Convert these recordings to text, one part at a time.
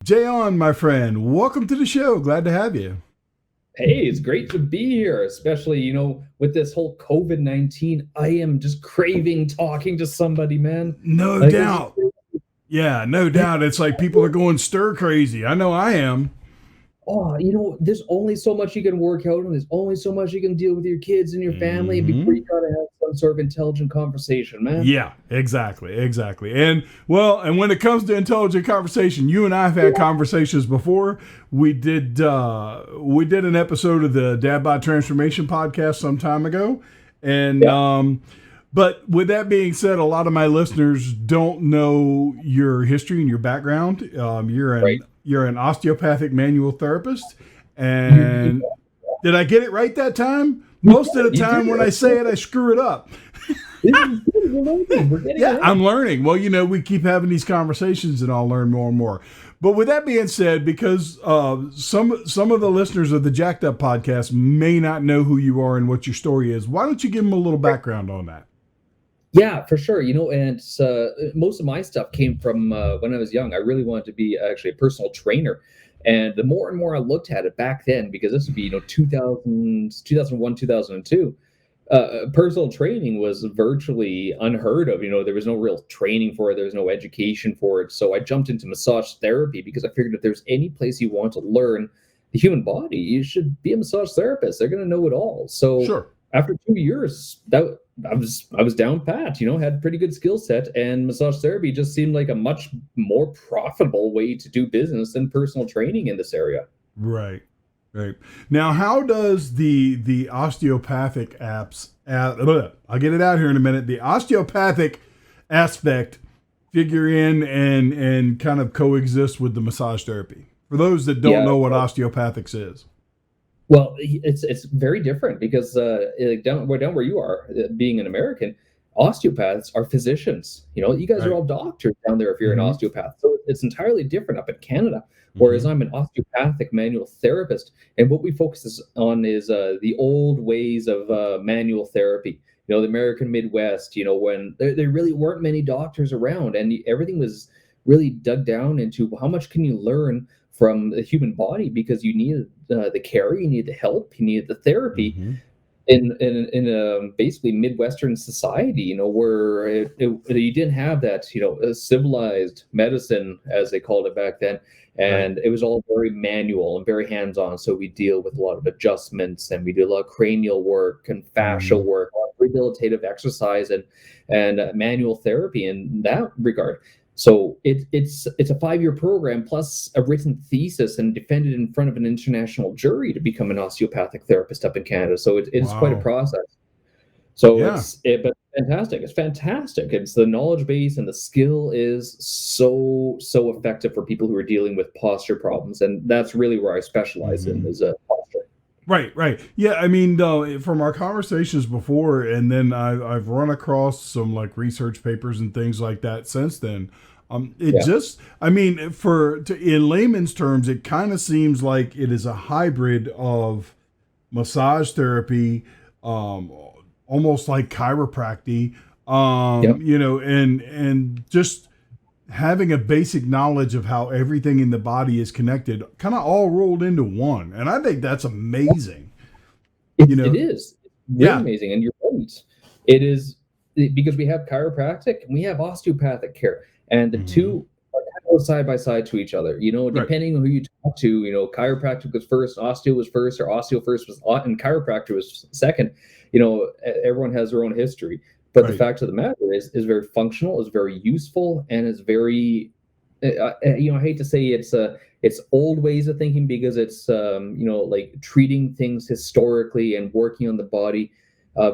Jay on, my friend. Welcome to the show. Glad to have you. Hey, it's great to be here, especially, with this whole COVID-19. I am just craving talking to somebody, man. No Like, it's just, doubt. Yeah, no doubt. It's like people are going stir crazy. I know I am. there's only so much you can work out and there's only so much you can deal with your kids and your family before Hmm. you gotta have some sort of intelligent conversation, man. Yeah, exactly. And when it comes to intelligent conversation, you and I have had conversations before. We did an episode of the Dad Bod Transformation podcast some time ago, and Yeah, but with that being said, a lot of my listeners don't know your history and your background. right. You're an osteopathic manual therapist, You, and did I get it right that time? Most of the you time when I do. say it, I screw it up. This is good. We're learning. We're getting it Yeah, right. I'm learning. Well, we keep having these conversations, and I'll learn more and more. But with that being said, because some of the listeners of the Jacked Up podcast may not know who you are and what your story is, why don't you give them a little background on that? Yeah, for sure. And most of my stuff came from when I was young. I really wanted to be actually a personal trainer. And the more and more I looked at it back then, because this would be, 2000, 2001, 2002, personal training was virtually unheard of. There was no real training for it. There was no education for it. So I jumped into massage therapy because I figured if there's any place you want to learn the human body, you should be a massage therapist. They're going to know it all. So Sure. after 2 years, that I was down pat, had pretty good skill set, and massage therapy just seemed like a much more profitable way to do business than personal training in this area. Right. Right. Now, how does the osteopathic I'll get it out here in a minute. The osteopathic aspect figure in and kind of coexist with the massage therapy. For those that don't Yeah, know what osteopathics is. well, it's very different because like down where you are, being an American, osteopaths are physicians. You guys are Right. all doctors down there if you're an Mm-hmm. osteopath. So it's entirely different up in Canada. Whereas Mm-hmm. I'm an osteopathic manual therapist, and what we focus on is the old ways of manual therapy. The American Midwest. When there really weren't many doctors around, and everything was really dug down into how much can you learn from the human body because you need the care, you need the help, you need the therapy Mm-hmm. in a basically Midwestern society, where you didn't have that, a civilized medicine as they called it back then, Right. and it was all very manual and very hands-on. So we deal with a lot of adjustments, and we do a lot of cranial work and fascial Mm-hmm. work, a lot of rehabilitative exercise and manual therapy in that regard. So it's a 5-year program plus a written thesis and defended in front of an international jury to become an osteopathic therapist up in Canada. So it is quite a Wow. process. So Yeah. but fantastic. It's fantastic. It's the knowledge base and the skill is so effective for people who are dealing with posture problems, and that's really where I specialize in Mm-hmm. is posture. Right, right. Yeah, I mean, from our conversations before, and then I've run across some like research papers and things like that since then. It Yeah. just, I mean, in layman's terms, it kind of seems like it is a hybrid of massage therapy, um, almost like chiropractic, Yep. and just having a basic knowledge of how everything in the body is connected, kind of all rolled into one. And I think that's amazing. It You it know, is really yeah. amazing, and you're right. It is because we have chiropractic and we have osteopathic care, and the Hmm. two are kind of side by side to each other. Right. Depending on who you talk to, chiropractic was first, osteo was first, or osteo first was, and chiropractor was second. Everyone has their own history, but the Right. fact of the matter is very functional, is very useful, and is very I hate to say it's old ways of thinking because it's like treating things historically and working on the body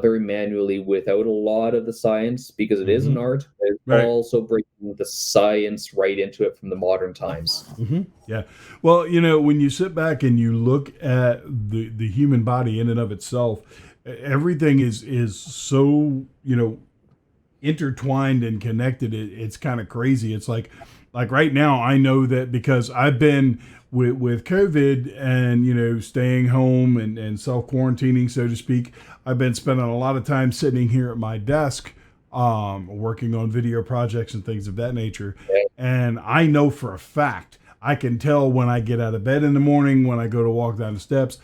very manually without a lot of the science because it is Hmm. an art. It's Right. also bringing the science right into it from the modern times. Hmm. Yeah. Well, when you sit back and you look at the human body in and of itself, everything is so intertwined and connected. It's kind of crazy. It's like right now, I know that because I've been with COVID and staying home and self quarantining, so to speak. I've been spending a lot of time sitting here at my desk, working on video projects and things of that nature. And I know for a fact I can tell when I get out of bed in the morning, when I go to walk down the steps,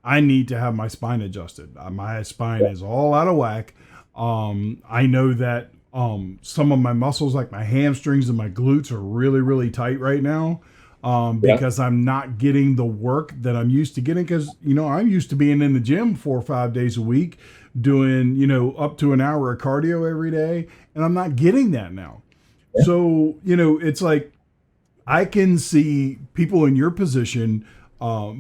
I need to have my spine adjusted. My spine is all out of whack. I know that some of my muscles, like my hamstrings and my glutes, are really, really tight right now because I'm not getting the work that I'm used to getting. Because, I'm used to being in the gym 4 or 5 days a week, doing, up to an hour of cardio every day. And I'm not getting that now. Yeah. So, it's like I can see people in your position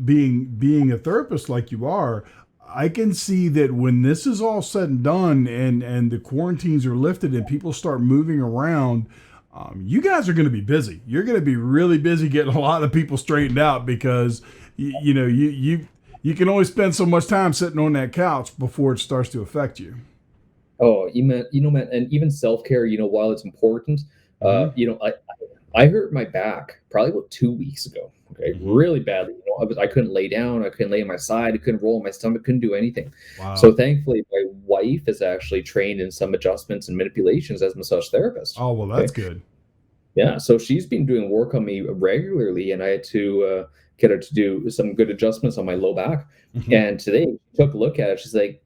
being a therapist like you are. I can see that when this is all said and done and the quarantines are lifted and people start moving around, you guys are going to be busy. You're going to be really busy getting a lot of people straightened out because, you can only spend so much time sitting on that couch before it starts to affect you. Oh, man, and even self-care, while it's important, I hurt my back probably about 2 weeks ago. Okay, really badly. I couldn't lay down. I couldn't lay on my side. I couldn't roll on my stomach. Couldn't do anything. Wow. So thankfully, my wife is actually trained in some adjustments and manipulations as a massage therapist. Oh, well, that's good. Yeah, so she's been doing work on me regularly, and I had to get her to do some good adjustments on my low back. And today, she took a look at it. She's like,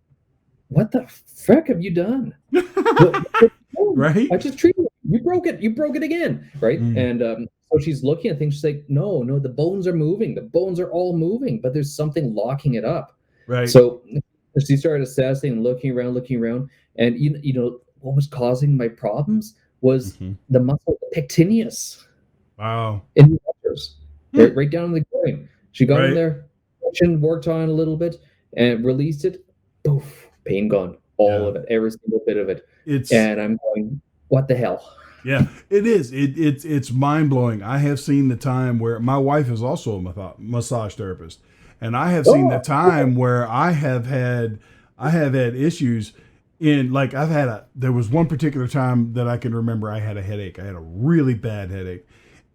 "What the frick have you done?" Right? I just treated it. You broke it. You broke it again, right? And so she's looking at things. She's like, no, the bones are moving. The bones are all moving, but there's something locking it up. Right. So she started assessing and looking around, and what was causing my problems was the muscle pectineus. Wow. In the shoulders, right down in the groin. She got in there, worked on it a little bit, and released it. Poof, pain gone. All of it, every single bit of it. And I'm going, what the hell? Yeah, it is. It's mind blowing. I have seen the time where my wife is also a massage therapist, and I have seen the time where I have had issues in, like, there was one particular time that I can remember I had a headache. I had a really bad headache,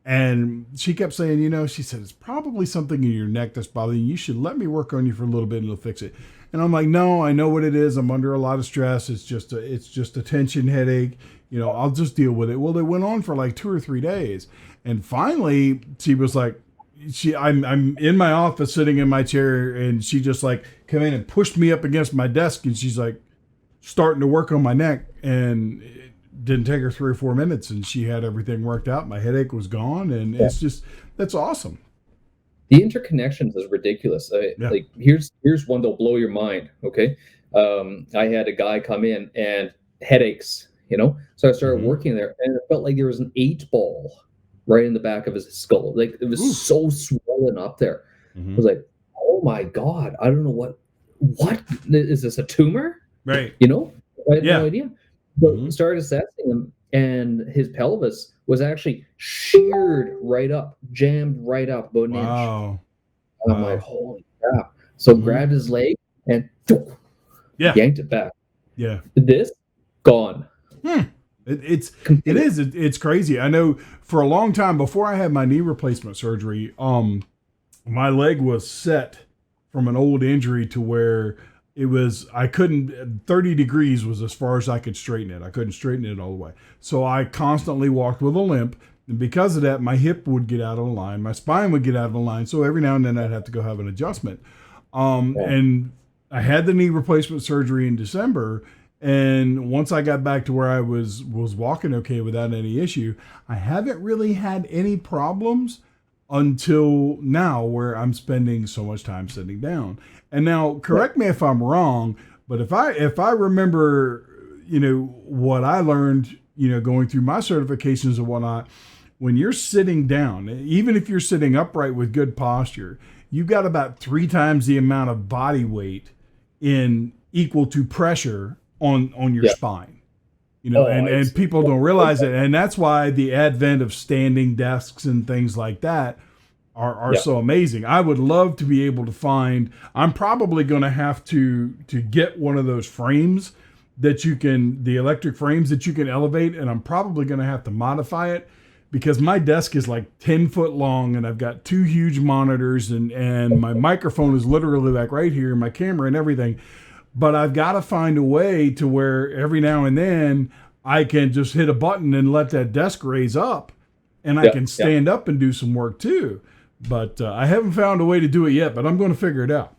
and she kept saying, she said, it's probably something in your neck that's bothering you. You should let me work on you for a little bit and it'll fix it. And I'm like, no, I know what it is. I'm under a lot of stress. It's just a tension headache. I'll just deal with it. Well, it went on for like 2 or 3 days. And finally she was like, I'm in my office sitting in my chair, and she just like came in and pushed me up against my desk, and she's like starting to work on my neck, and it didn't take her 3 or 4 minutes, and she had everything worked out. My headache was gone, and it's just, that's awesome. The interconnections is ridiculous. Like here's one that'll blow your mind. Okay. I had a guy come in and headaches, so I started working there, and it felt like there was an 8-ball right in the back of his skull. Like it was so swollen up there. I was like, oh my God, I don't know what is this, a tumor? Right. I had no idea. So started assessing him, and his pelvis was actually sheared right up, jammed right up about an inch. And I'm like, holy crap. So grabbed his leg and yanked it back. Yeah. This gone. It's crazy. I know for a long time before I had my knee replacement surgery, my leg was set from an old injury to where I couldn't, 30 degrees was as far as I could straighten it. I couldn't straighten it all the way. So I constantly walked with a limp. And because of that, my hip would get out of line. My spine would get out of line. So every now and then I'd have to go have an adjustment. And I had the knee replacement surgery in December. And once I got back to where I was walking okay without any issue, I haven't really had any problems until now, where I'm spending so much time sitting down. And now, correct me if I'm wrong, but if I remember, what I learned, going through my certifications and whatnot, when you're sitting down, even if you're sitting upright with good posture, you've got about 3 times the amount of body weight in equal to pressure on your spine. And people don't realize it. And that's why the advent of standing desks and things like that are so amazing. I would love to be able to find, I'm probably going to have to get one of those frames that the electric frames that you can elevate, and I'm probably going to have to modify it because my desk is like 10 foot long, and I've got 2 huge monitors, and my microphone is literally like right here, my camera and everything. But I've got to find a way to where every now and then I can just hit a button and let that desk raise up and I can stand up and do some work too. But I haven't found a way to do it yet, but I'm going to figure it out.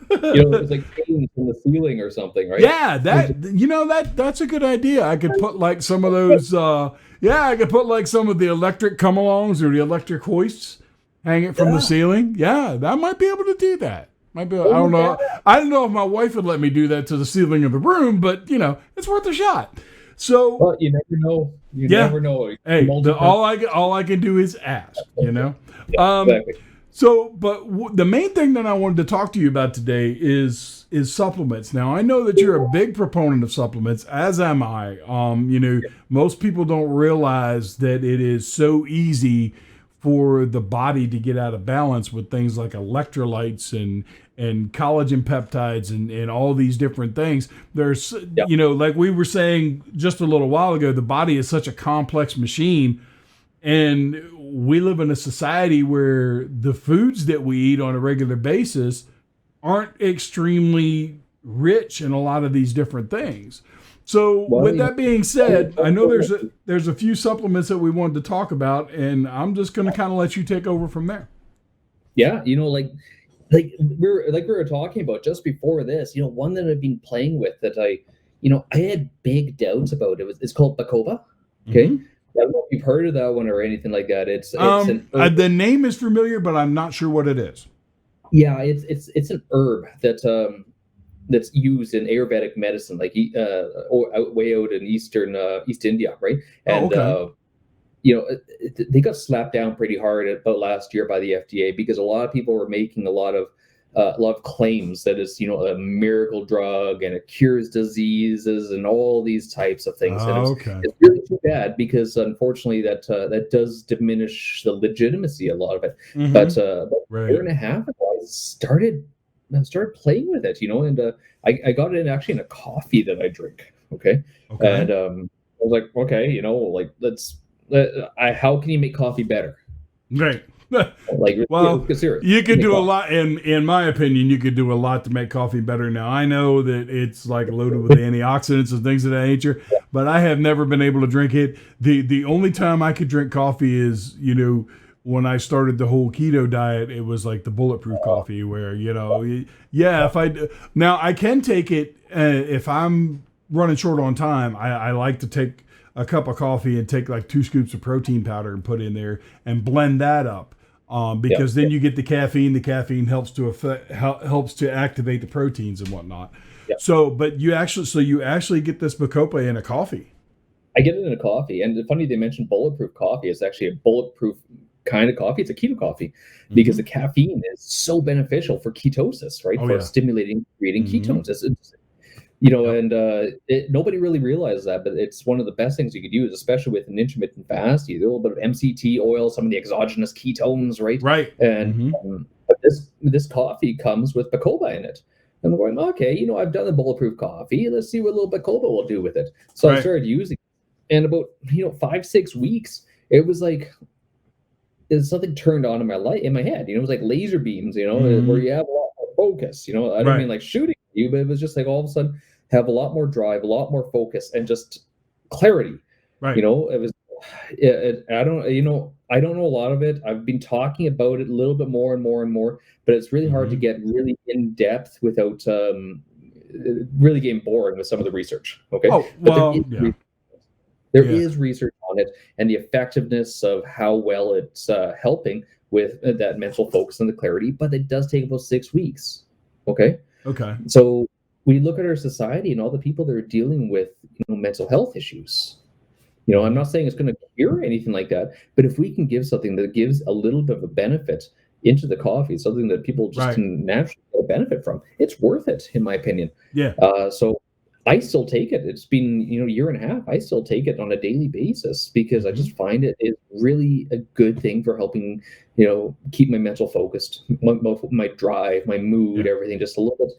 It's like hanging from the ceiling or something, right? Yeah, that's a good idea. I could put like some of those. I could put like some of the electric come-alongs or the electric hoists, hang it from the ceiling. Yeah, I might be able to do that. I don't know. I don't know if my wife would let me do that to the ceiling of the room, but it's worth a shot. So, well, you never know. You never know. Hey, all I can do is ask. Exactly. But the main thing that I wanted to talk to you about today is supplements. Now, I know that you're a big proponent of supplements, as am I. Most people don't realize that it is so easy for the body to get out of balance with things like electrolytes and collagen peptides and all these different things. There's, like we were saying just a little while ago, the body is such a complex machine. And we live in a society where the foods that we eat on a regular basis aren't extremely rich in a lot of these different things. So with that being said, I know there's a few supplements that we wanted to talk about, and I'm just going to kind of let you take over from there. Yeah, like we were talking about just before this, one that I've been playing with that I had big doubts about. It's called Bacopa. Okay. Mm-hmm. I don't know if you've heard of that one or anything like that. It's the name is familiar, but I'm not sure what it is. Yeah, it's an herb that's used in Ayurvedic medicine, like way out in East India, right? And they got slapped down pretty hard about last year by the FDA because a lot of people were making a lot of claims that it's a miracle drug and it cures diseases and all these types of things. It's really too bad because unfortunately that does diminish the legitimacy a lot of it. Mm-hmm. But a year and a half ago, I started playing with it, and I got it actually in a coffee that I drink. Okay. And I was like, okay, let's how can you make coffee better? Right. Well, you could do a lot. In my opinion, you could do a lot to make coffee better. Now, I know that it's like loaded with antioxidants and things of that nature, but I have never been able to drink it. The only time I could drink coffee is, when I started the whole keto diet, it was like the bulletproof coffee where, now I can take it if I'm running short on time. I like to take a cup of coffee and take like 2 scoops of protein powder and put in there and blend that up. Because then you get the caffeine. The caffeine helps to activate the proteins and whatnot. Yep. So you actually get this Bacopa in a coffee. I get it in a coffee, and it's funny they mentioned bulletproof coffee. It's actually a bulletproof kind of coffee. It's a keto coffee because the caffeine is so beneficial for ketosis, right? Stimulating, creating ketones. And nobody really realizes that, but it's one of the best things you could use, especially with an intermittent fast. You do a little bit of MCT oil, some of the exogenous ketones, right? Right. And this coffee comes with Bacopa in it. And I'm going, okay, I've done the bulletproof coffee. Let's see what a little Bacopa will do with it. So I started using it. And about 5-6 weeks, it was like something turned on in my head. It was like laser beams, where you have a lot more focus. I don't mean like shooting you, but it was just like all of a sudden have a lot more drive, a lot more focus, and just clarity. Right. It was. I don't know a lot of it. I've been talking about it a little bit more and more and more, but it's really hard to get really in depth without really getting boring with some of the research. Okay. Oh, well, there is research on it and the effectiveness of how well it's helping with that mental focus and the clarity, but it does take about 6 weeks. Okay. So we look at our society and all the people that are dealing with mental health issues. I'm not saying it's going to cure anything like that, but if we can give something that gives a little bit of a benefit into the coffee, something that people just can naturally get a benefit from, it's worth it, in my opinion. Yeah. So I still take it. It's been a year and a half. I still take it on a daily basis because I just find it is really a good thing for helping keep my mental focused, my drive, my mood, everything just a little bit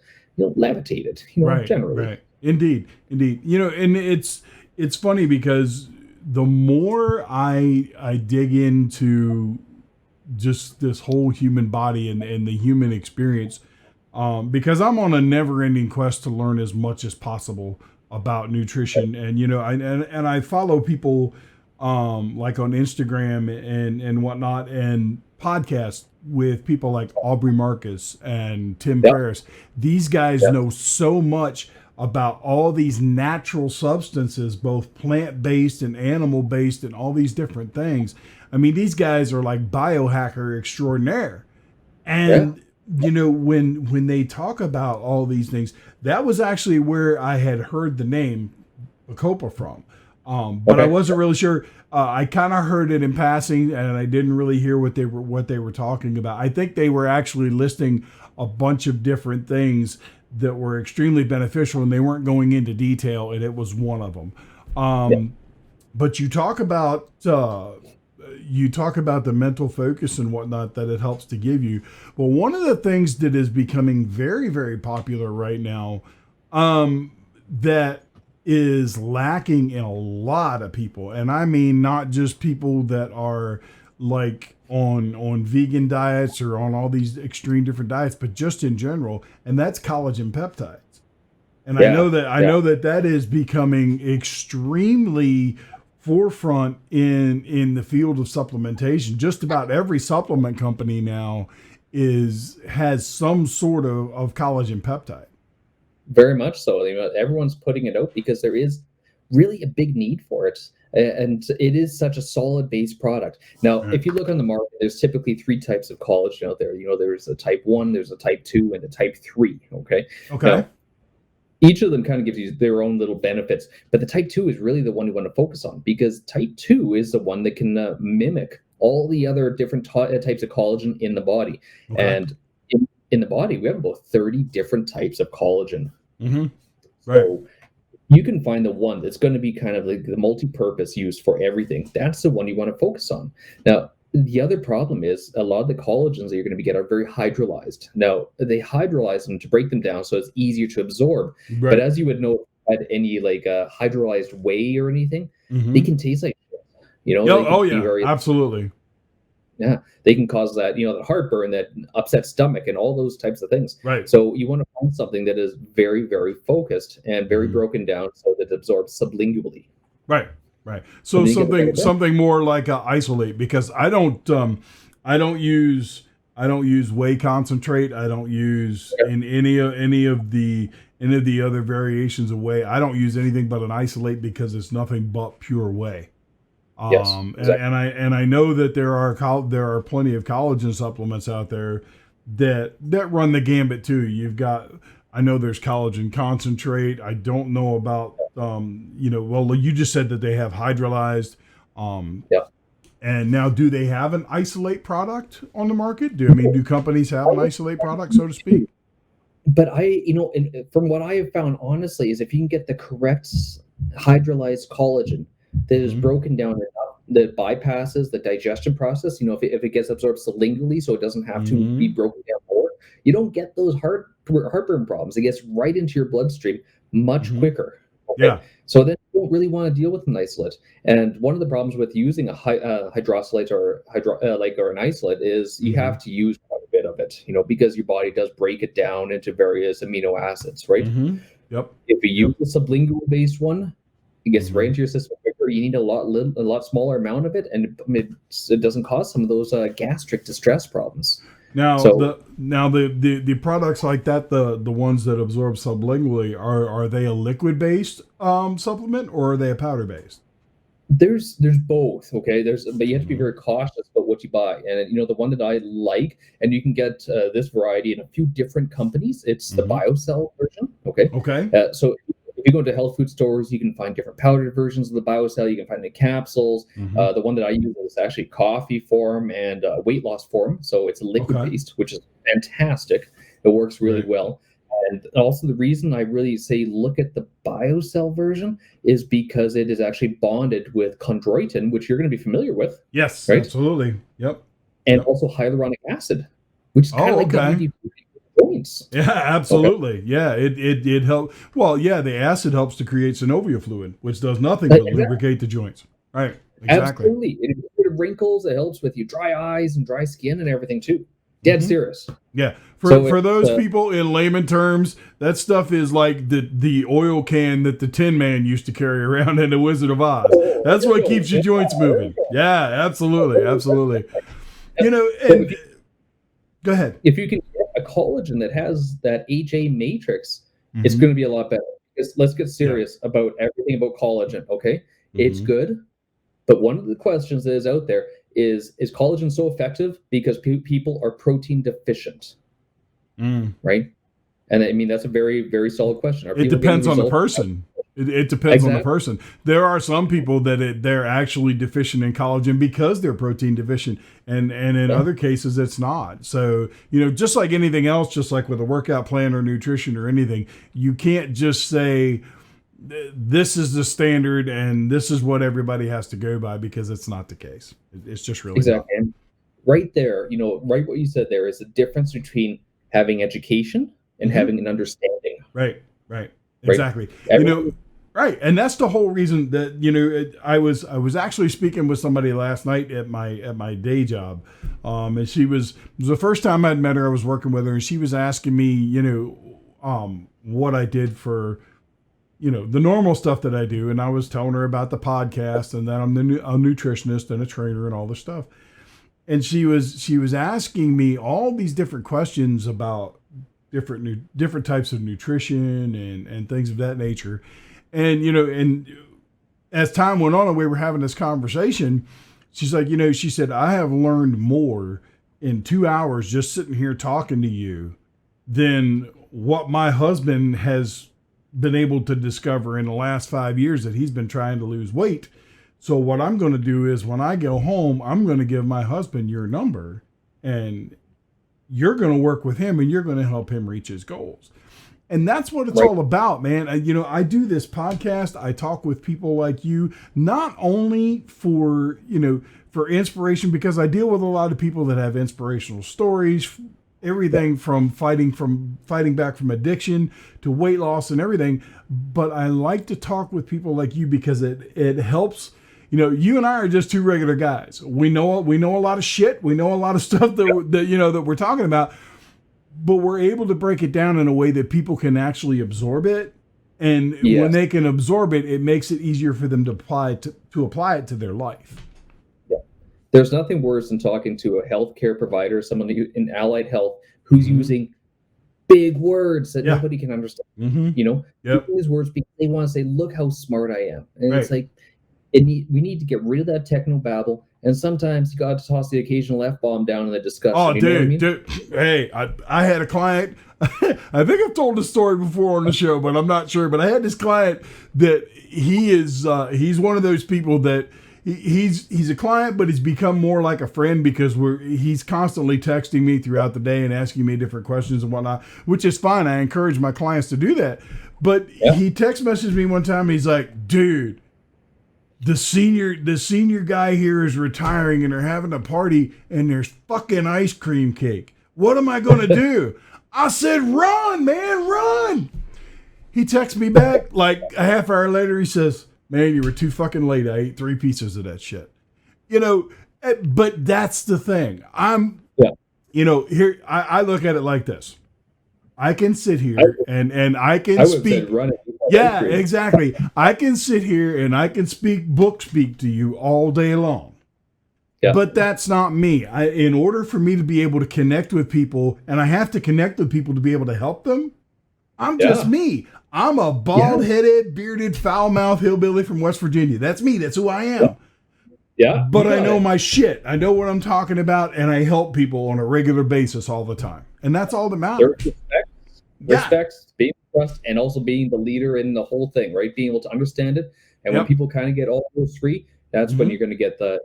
levitated. Generally. Right. Indeed. And it's funny because the more I dig into just this whole human body and the human experience, because I'm on a never-ending quest to learn as much as possible about nutrition, and I follow people like on Instagram and whatnot, and podcasts with people like Aubrey Marcus and Tim Yep. Ferriss. These guys Yep. know so much about all these natural substances, both plant-based and animal-based, and all these different things. I mean, these guys are like biohacker extraordinaire. Yeah. And when they talk about all these things, that was actually where I had heard the name Bacopa from. But I Okay. wasn't really sure. I kind of heard it in passing, and I didn't really hear what they were talking about. I think they were actually listing a bunch of different things that were extremely beneficial, and they weren't going into detail, and it was one of them. Yeah. But you talk about the mental focus and whatnot that it helps to give you. But one of the things that is becoming very, very popular right now, that is lacking in a lot of people, and I mean not just people that are like on vegan diets or on all these extreme different diets, but just in general, and that's collagen peptides. And I know Yeah. that Yeah. that is becoming extremely forefront in the field of supplementation. Just about every supplement company now has some sort of collagen peptide. Very much so. Everyone's putting it out because there is really a big need for it. And it is such a solid base product. Now, Right. if you look on the market, there's typically three types of collagen out there. There's a type 1, there's a type 2, and a type 3. Okay. Okay. Now, each of them kind of gives you their own little benefits, but the type 2 is really the one you want to focus on, because type 2 is the one that can mimic all the other different types of collagen in the body. Okay. And in the body, we have about 30 different types of collagen. Mm-hmm. Right. So you can find the one that's going to be kind of like the multi-purpose use for everything. That's the one you want to focus on. Now, the other problem is a lot of the collagens that you're going to get are very hydrolyzed. Now, they hydrolyze them to break them down so it's easier to absorb. Right. But as you would know, if you had any like hydrolyzed whey or anything, they can taste like shit. They can be very, absolutely. yeah, they can cause that, that heartburn, that upset stomach, and all those types of things. Right. So you want to find something that is very, very focused and very broken down so that it absorbs sublingually. Right. Right. So And then you get a better something more like a isolate, because I don't use whey concentrate. I don't use in any of the other variations of whey. I don't use anything but an isolate, because it's nothing but pure whey. Yes, exactly. And I know that there are plenty of collagen supplements out there that run the gambit too. I know there's collagen concentrate. I don't know about well, you just said that they have hydrolyzed. Yeah. And now, do they have an isolate product on the market? Do companies have an isolate product, so to speak? But from what I have found, honestly, is if you can get the correct hydrolyzed collagen that is broken down enough, that bypasses the digestion process, if it gets absorbed sublingually, so it doesn't have to be broken down more, you don't get those heartburn problems. It gets right into your bloodstream much quicker. Okay? Yeah. So then you don't really want to deal with an isolate. And one of the problems with using a hydrosolate or an isolate is you have to use quite a bit of it, because your body does break it down into various amino acids, right? Yep. If you use a sublingual based one, it gets right into your system quicker. You need a lot smaller amount of it, and it doesn't cause some of those gastric distress problems. Now, the products like that, the ones that absorb sublingually, are they a liquid based supplement, or are they a powder based? There's both, okay. But you have to be very cautious about what you buy. And the one that I like, and you can get this variety in a few different companies. It's the BioCell version, okay. Okay. So if you go into health food stores, you can find different powdered versions of the BioCell. You can find the capsules. The one that I use is actually coffee form and weight loss form. So it's liquid based, which is fantastic. It works really well. And also the reason I really say look at the BioCell version is because it is actually bonded with chondroitin, which you're going to be familiar with. Yes, right? Absolutely. Yep. And also hyaluronic acid, which is kind of like WD-40 points. Yeah, absolutely. Okay. Yeah, it helps. Well, yeah, the acid helps to create synovial fluid, which does nothing but lubricate the joints. Right. Exactly. Absolutely. It gets rid of wrinkles. It helps with your dry eyes and dry skin and everything too. Dead serious. Yeah. So For those people in layman terms, that stuff is like the oil can that the Tin Man used to carry around in The Wizard of Oz. That's what keeps your joints moving. Yeah, absolutely. Absolutely. You know, and go ahead. If you can get a collagen that has that HA matrix, it's going to be a lot better. Let's get serious about everything about collagen, okay? It's good, but one of the questions that is out there is collagen so effective because people are protein deficient? Right? And I mean, that's a very, very solid question. It depends on the person. It depends on the person. There are some people that they're actually deficient in collagen because they're protein deficient, and in other cases it's not. So, you know, just like anything else, just like with a workout plan or nutrition or anything, you can't just say this is the standard and this is what everybody has to go by, because it's not the case. It's just really exactly. And right there, you know, right what you said there is the difference between having education and having an understanding. Right. Exactly. You know, right. And that's the whole reason that, you know, I was actually speaking with somebody last night at my day job. And it was the first time I'd met her. I was working with her, and she was asking me, you know, what I did for, you know, the normal stuff that I do. And I was telling her about the podcast and that I'm a nutritionist and a trainer and all this stuff. And she was asking me all these different questions about different types of nutrition and things of that nature. And, you know, and as time went on and we were having this conversation, she's like, you know, she said, I have learned more in 2 hours just sitting here talking to you than what my husband has been able to discover in the last 5 years that he's been trying to lose weight. So what I'm going to do is when I go home, I'm going to give my husband your number, and you're going to work with him and you're going to help him reach his goals. And that's what it's all about, man. You know, I do this podcast. I talk with people like you, not only for, you know, for inspiration, because I deal with a lot of people that have inspirational stories, everything from fighting back from addiction to weight loss and everything. But I like to talk with people like you because it helps. You know, you and I are just two regular guys. We know a lot of shit. We know a lot of stuff that you know that we're talking about, but we're able to break it down in a way that people can actually absorb it. And when they can absorb it, it makes it easier for them to apply it to their life. Yeah. There's nothing worse than talking to a healthcare provider, someone in allied health, who's using big words that nobody can understand. You know, these words because they want to say, "Look how smart I am," and it's like, we need to get rid of that techno babble, and sometimes you got to toss the occasional F-bomb down in the discussion. Oh, you know what I mean? dude. Hey, I had a client. I think I've told the story before on the show, but I'm not sure. But I had this client that he's one of those people that he's a client, but he's become more like a friend because he's constantly texting me throughout the day and asking me different questions and whatnot, which is fine. I encourage my clients to do that. But he text messaged me one time and he's like, dude, the senior guy here is retiring and they're having a party and there's fucking ice cream cake. What am I going to do? I said, run, man, run. He texts me back like a half hour later. He says, man, you were too fucking late. I ate 3 pieces of that shit. You know, but that's the thing. You know, here, I look at it like this. I can sit here and I can speak. Yeah, exactly. I can sit here and I can speak to you all day long. Yeah. But that's not me. In order for me to be able to connect with people, and I have to connect with people to be able to help them, I'm just me. I'm a bald-headed, bearded, foul-mouthed hillbilly from West Virginia. That's me. That's who I am. Yeah. But I know my shit. I know what I'm talking about, and I help people on a regular basis all the time. And that's all that matters. Respect, being trust, and also being the leader in the whole thing, right? Being able to understand it. And when people kind of get all those three, that's when you're going to get the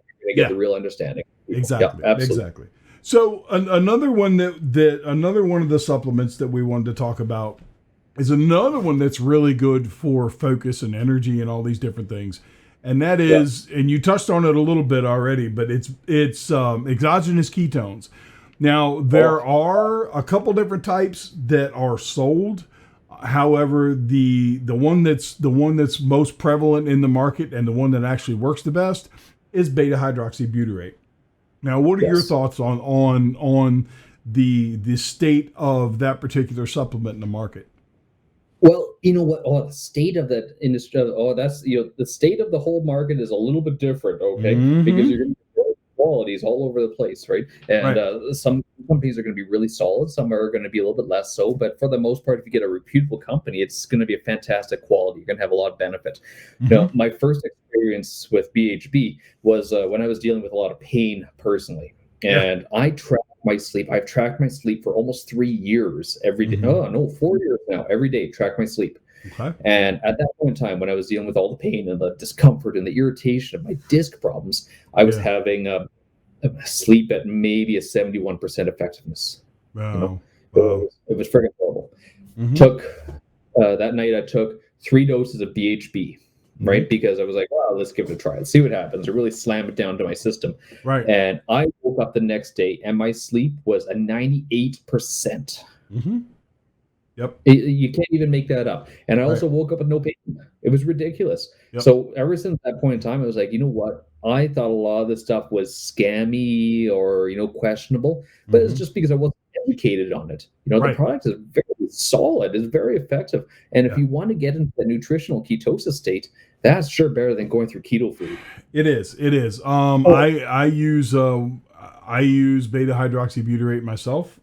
real understanding. Exactly. Yeah, absolutely. Exactly. So another one another one of the supplements that we wanted to talk about is another one that's really good for focus and energy and all these different things. And that is, and you touched on it a little bit already, but it's exogenous ketones. Now, there are a couple different types that are sold. However, the one that's most prevalent in the market and the one that actually works the best is beta hydroxybutyrate. Now, what are your thoughts on the state of that particular supplement in the market? Well, you know what? Oh, the state of the industry. Oh, that's the state of the whole market is a little bit different. Okay, because Mm-hmm. you're going to get qualities all over the place, right? And Right. some companies are going to be really solid. Some are going to be a little bit less so. But for the most part, if you get a reputable company, it's going to be a fantastic quality. You're going to have a lot of benefit. Mm-hmm. My first experience with BHB was when I was dealing with a lot of pain personally, Yeah. and I tracked my sleep. I've tracked my sleep for almost 3 years every day. Mm-hmm. Oh no, 4 years now. Every day, track my sleep. Okay. And at that point in time, when I was dealing with all the pain and the discomfort and the irritation of my disc problems, I was Yeah. having a sleep at maybe a 71% effectiveness. You know, Wow. it Wow. was friggin' horrible. Mm-hmm. Took that night, I took 3 doses of BHB, right? Mm-hmm. Because I was like, well, let's give it a try. Let's see what happens. Or really slam it down to my system. Right. And I woke up the next day and my sleep was a 98%. Mm-hmm. Yep. You can't even make that up. And I also Right. woke up with no pain. It was ridiculous. Yep. So ever since that point in time, I was like, you know what? I thought a lot of this stuff was scammy or questionable, but it's Mm-hmm. just because I wasn't educated on it. The Right. product is very solid, it's very effective. And if Yeah. you want to get into the nutritional ketosis state, that's sure better than going through keto food. It is. It is. Oh, I use beta hydroxybutyrate myself.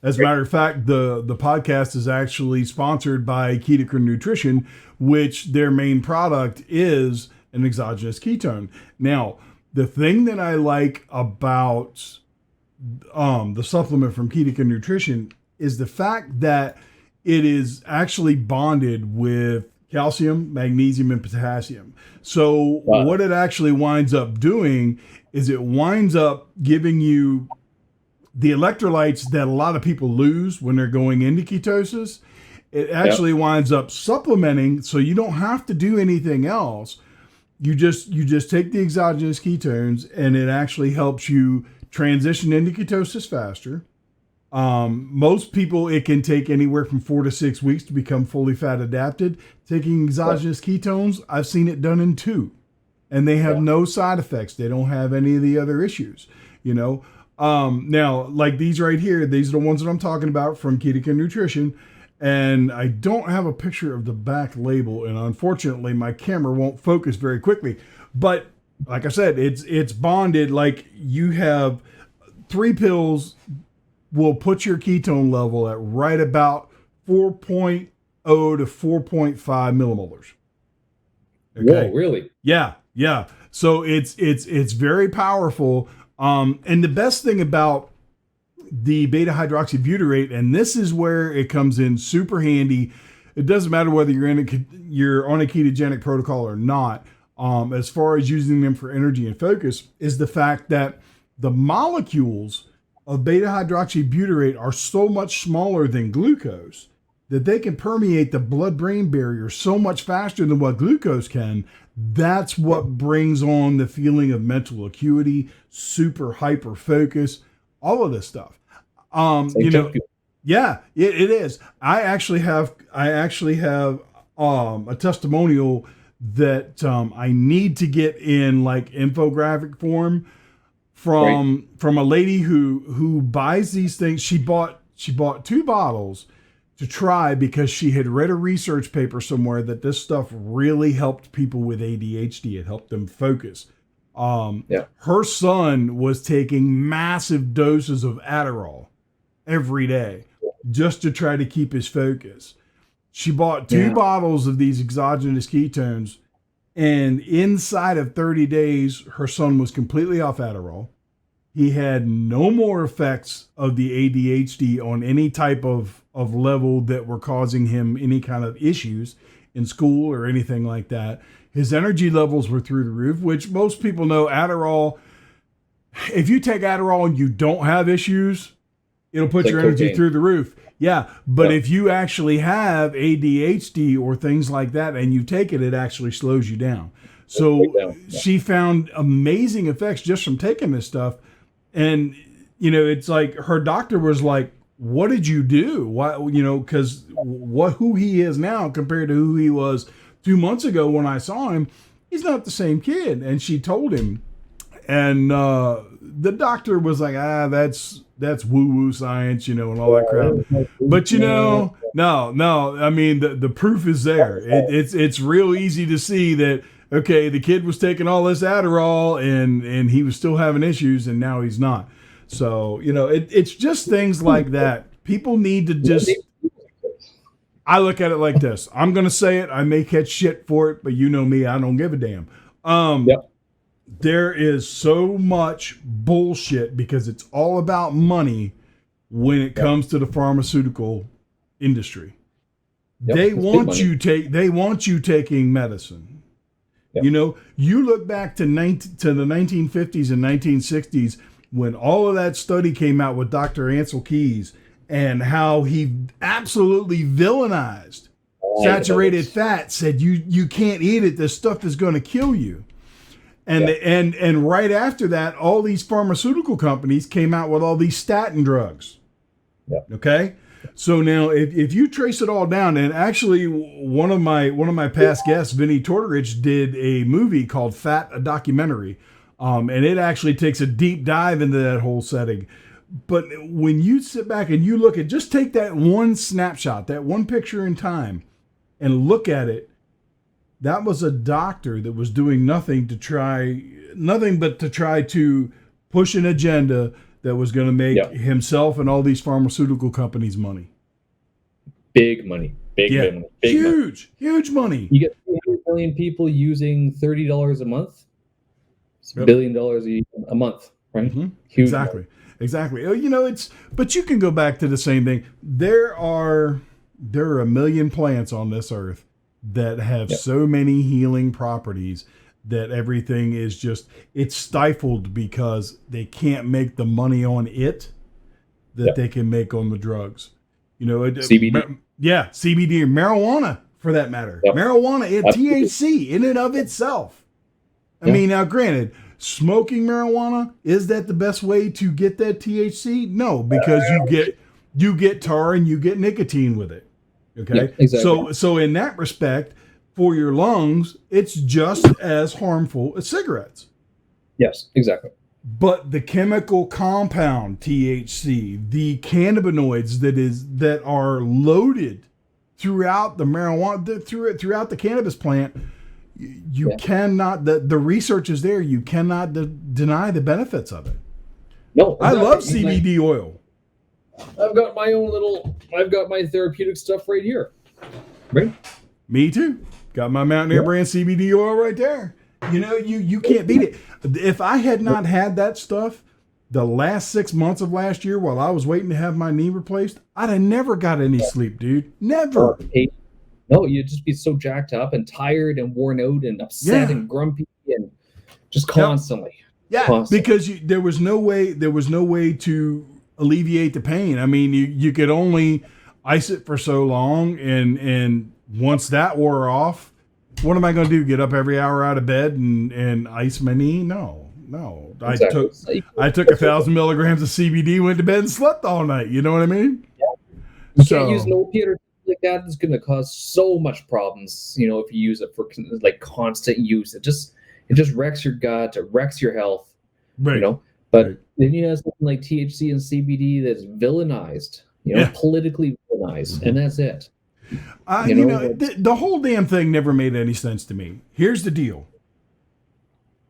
As a matter of fact, the podcast is actually sponsored by Ketocrine Nutrition, which their main product is an exogenous ketone. Now, the thing that I like about the supplement from Ketocrine Nutrition is the fact that it is actually bonded with calcium, magnesium, and potassium. So what it actually winds up doing is it winds up giving you the electrolytes that a lot of people lose when they're going into ketosis. It actually winds up supplementing, so you don't have to do anything else. You just take the exogenous ketones, and it actually helps you transition into ketosis faster. Most people, it can take anywhere from 4 to 6 weeks to become fully fat adapted. Taking exogenous ketones, I've seen it done in 2, and they have no side effects. They don't have any of the other issues, Now, like these right here, these are the ones that I'm talking about from Ketocrine Nutrition. And I don't have a picture of the back label, and unfortunately my camera won't focus very quickly. But like I said, it's bonded. Like you have 3 pills will put your ketone level at right about 4.0 to 4.5 millimolars. Okay. Whoa, really? Yeah. So it's very powerful. And the best thing about the beta hydroxybutyrate, and this is where it comes in super handy. It doesn't matter whether you're on a ketogenic protocol or not. As far as using them for energy and focus, is the fact that the molecules of beta hydroxybutyrate are so much smaller than glucose that they can permeate the blood-brain barrier so much faster than what glucose can. That's what brings on the feeling of mental acuity, super hyper focus, all of this stuff. Yeah, it is. I actually have a testimonial that I need to get in like infographic form from a lady who buys these things. She bought 2 bottles to try because she had read a research paper somewhere that this stuff really helped people with ADHD. It helped them focus. Her son was taking massive doses of Adderall every day just to try to keep his focus. She bought 2 bottles of these exogenous ketones, and inside of 30 days, her son was completely off Adderall. He had no more effects of the ADHD on any type of level that were causing him any kind of issues in school or anything like that. His energy levels were through the roof, which most people know Adderall. If you take Adderall and you don't have issues, it'll put your energy through the roof. Yeah. But if you actually have ADHD or things like that and you take it, it actually slows you down. So she found amazing effects just from taking this stuff. And, it's like her doctor was like, what did you do? Why, because who he is now compared to who he was 2 months ago when I saw him, he's not the same kid. And she told him, and the doctor was like, that's that's woo-woo science, and all that crap. But no. I mean, the proof is there. It's real easy to see that. Okay, the kid was taking all this Adderall and he was still having issues, and now he's not. So it's just things like that. People need to just. I look at it like this. I'm gonna say it. I may catch shit for it, but you know me. I don't give a damn. There is so much bullshit because it's all about money when it comes to the pharmaceutical industry. They want you taking medicine. You look back to the 1950s and 1960s when all of that study came out with Dr. Ansel Keys and how he absolutely villainized saturated fat, said you can't eat it. This stuff is going to kill you. And right after that, all these pharmaceutical companies came out with all these statin drugs. Okay. So now if you trace it all down, and actually one of my past guests, Vinnie Tortorich, did a movie called Fat, a documentary. And it actually takes a deep dive into that whole setting. But when you sit back and you look at, just take that one snapshot, that one picture in time and look at it, that was a doctor that was doing nothing but to try to push an agenda that was going to make himself and all these pharmaceutical companies money. Big money. Huge money. You get 300 million people using $30 a month. It's $1 billion a month, right? Mm-hmm. Huge. Exactly. But you can go back to the same thing. There are a million plants on this earth that have so many healing properties that everything is it's stifled because they can't make the money on it that they can make on the drugs. CBD. CBD or marijuana for that matter. Marijuana and THC in and of itself. I mean, now granted, smoking marijuana, is that the best way to get that THC? No, because you get tar and you get nicotine with it. Okay. Yeah, exactly. So in that respect, for your lungs, it's just as harmful as cigarettes. Yes, exactly. But the chemical compound THC, the cannabinoids that are loaded throughout the marijuana, throughout the cannabis plant, you cannot. The research is there. You cannot deny the benefits of it. No, exactly. I love CBD oil. I've got my therapeutic stuff right here. Right? Me too. Got my Mountaineer brand CBD oil right there. You can't beat it. If I had not had that stuff the last 6 months of last year while I was waiting to have my knee replaced, I'd have never got any sleep, dude. Never. No, you'd just be so jacked up and tired and worn out and upset and grumpy and just constantly. Because there was no way to alleviate the pain. I mean, you could only ice it for so long, and once that wore off, what am I going to do? Get up every hour out of bed and ice my knee? No. Exactly. I took 1,000 milligrams of CBD, went to bed and slept all night. You know what I mean? You can't use an opiate or like that. It's going to cause so much problems. If you use it for like constant use, it just wrecks your gut, it wrecks your health. Right. But then you have something like THC and CBD that's villainized, politically villainized, and that's it. The whole damn thing never made any sense to me. Here's the deal.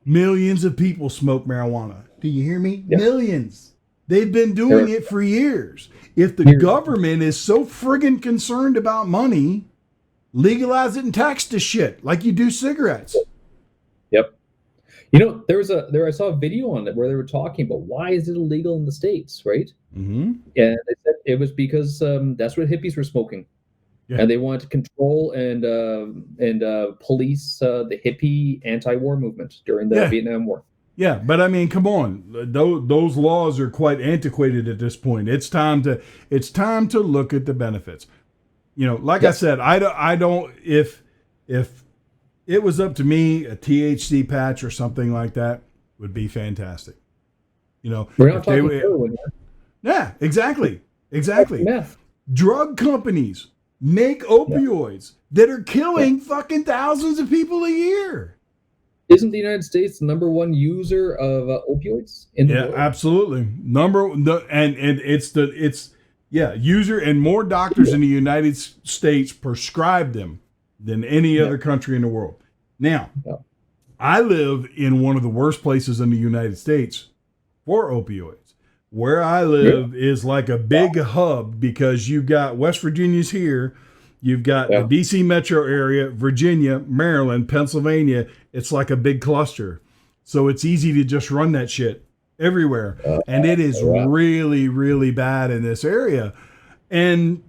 Millions of people smoke marijuana. Do you hear me? Yeah. Millions. They've been doing it for years. If the government is so friggin' concerned about money, legalize it and tax the shit like you do cigarettes. Yep. I saw a video on it where they were talking about why is it illegal in the States, right? Mm-hmm. And they said it was because that's what hippies were smoking. Yeah. And they wanted to control and police the hippie anti-war movement during the Vietnam War. Yeah, but I mean, come on, those laws are quite antiquated at this point. It's time to look at the benefits. I said, I don't. If it was up to me, a THC patch or something like that would be fantastic. We're not talking heroin. Yeah, exactly. Meth. Drug companies make opioids that are killing fucking thousands of people a year. Isn't the United States the number one user of opioids in the Yeah, world? absolutely. User and more doctors in the United States prescribe them than any other country in the world. Now, Yeah. I live in one of the worst places in the United States for opioids. Where I live is like a big hub because you've got West Virginia's here, you've got the DC metro area, Virginia, Maryland, Pennsylvania. It's like a big cluster. So it's easy to just run that shit everywhere. And it is really, really bad in this area. And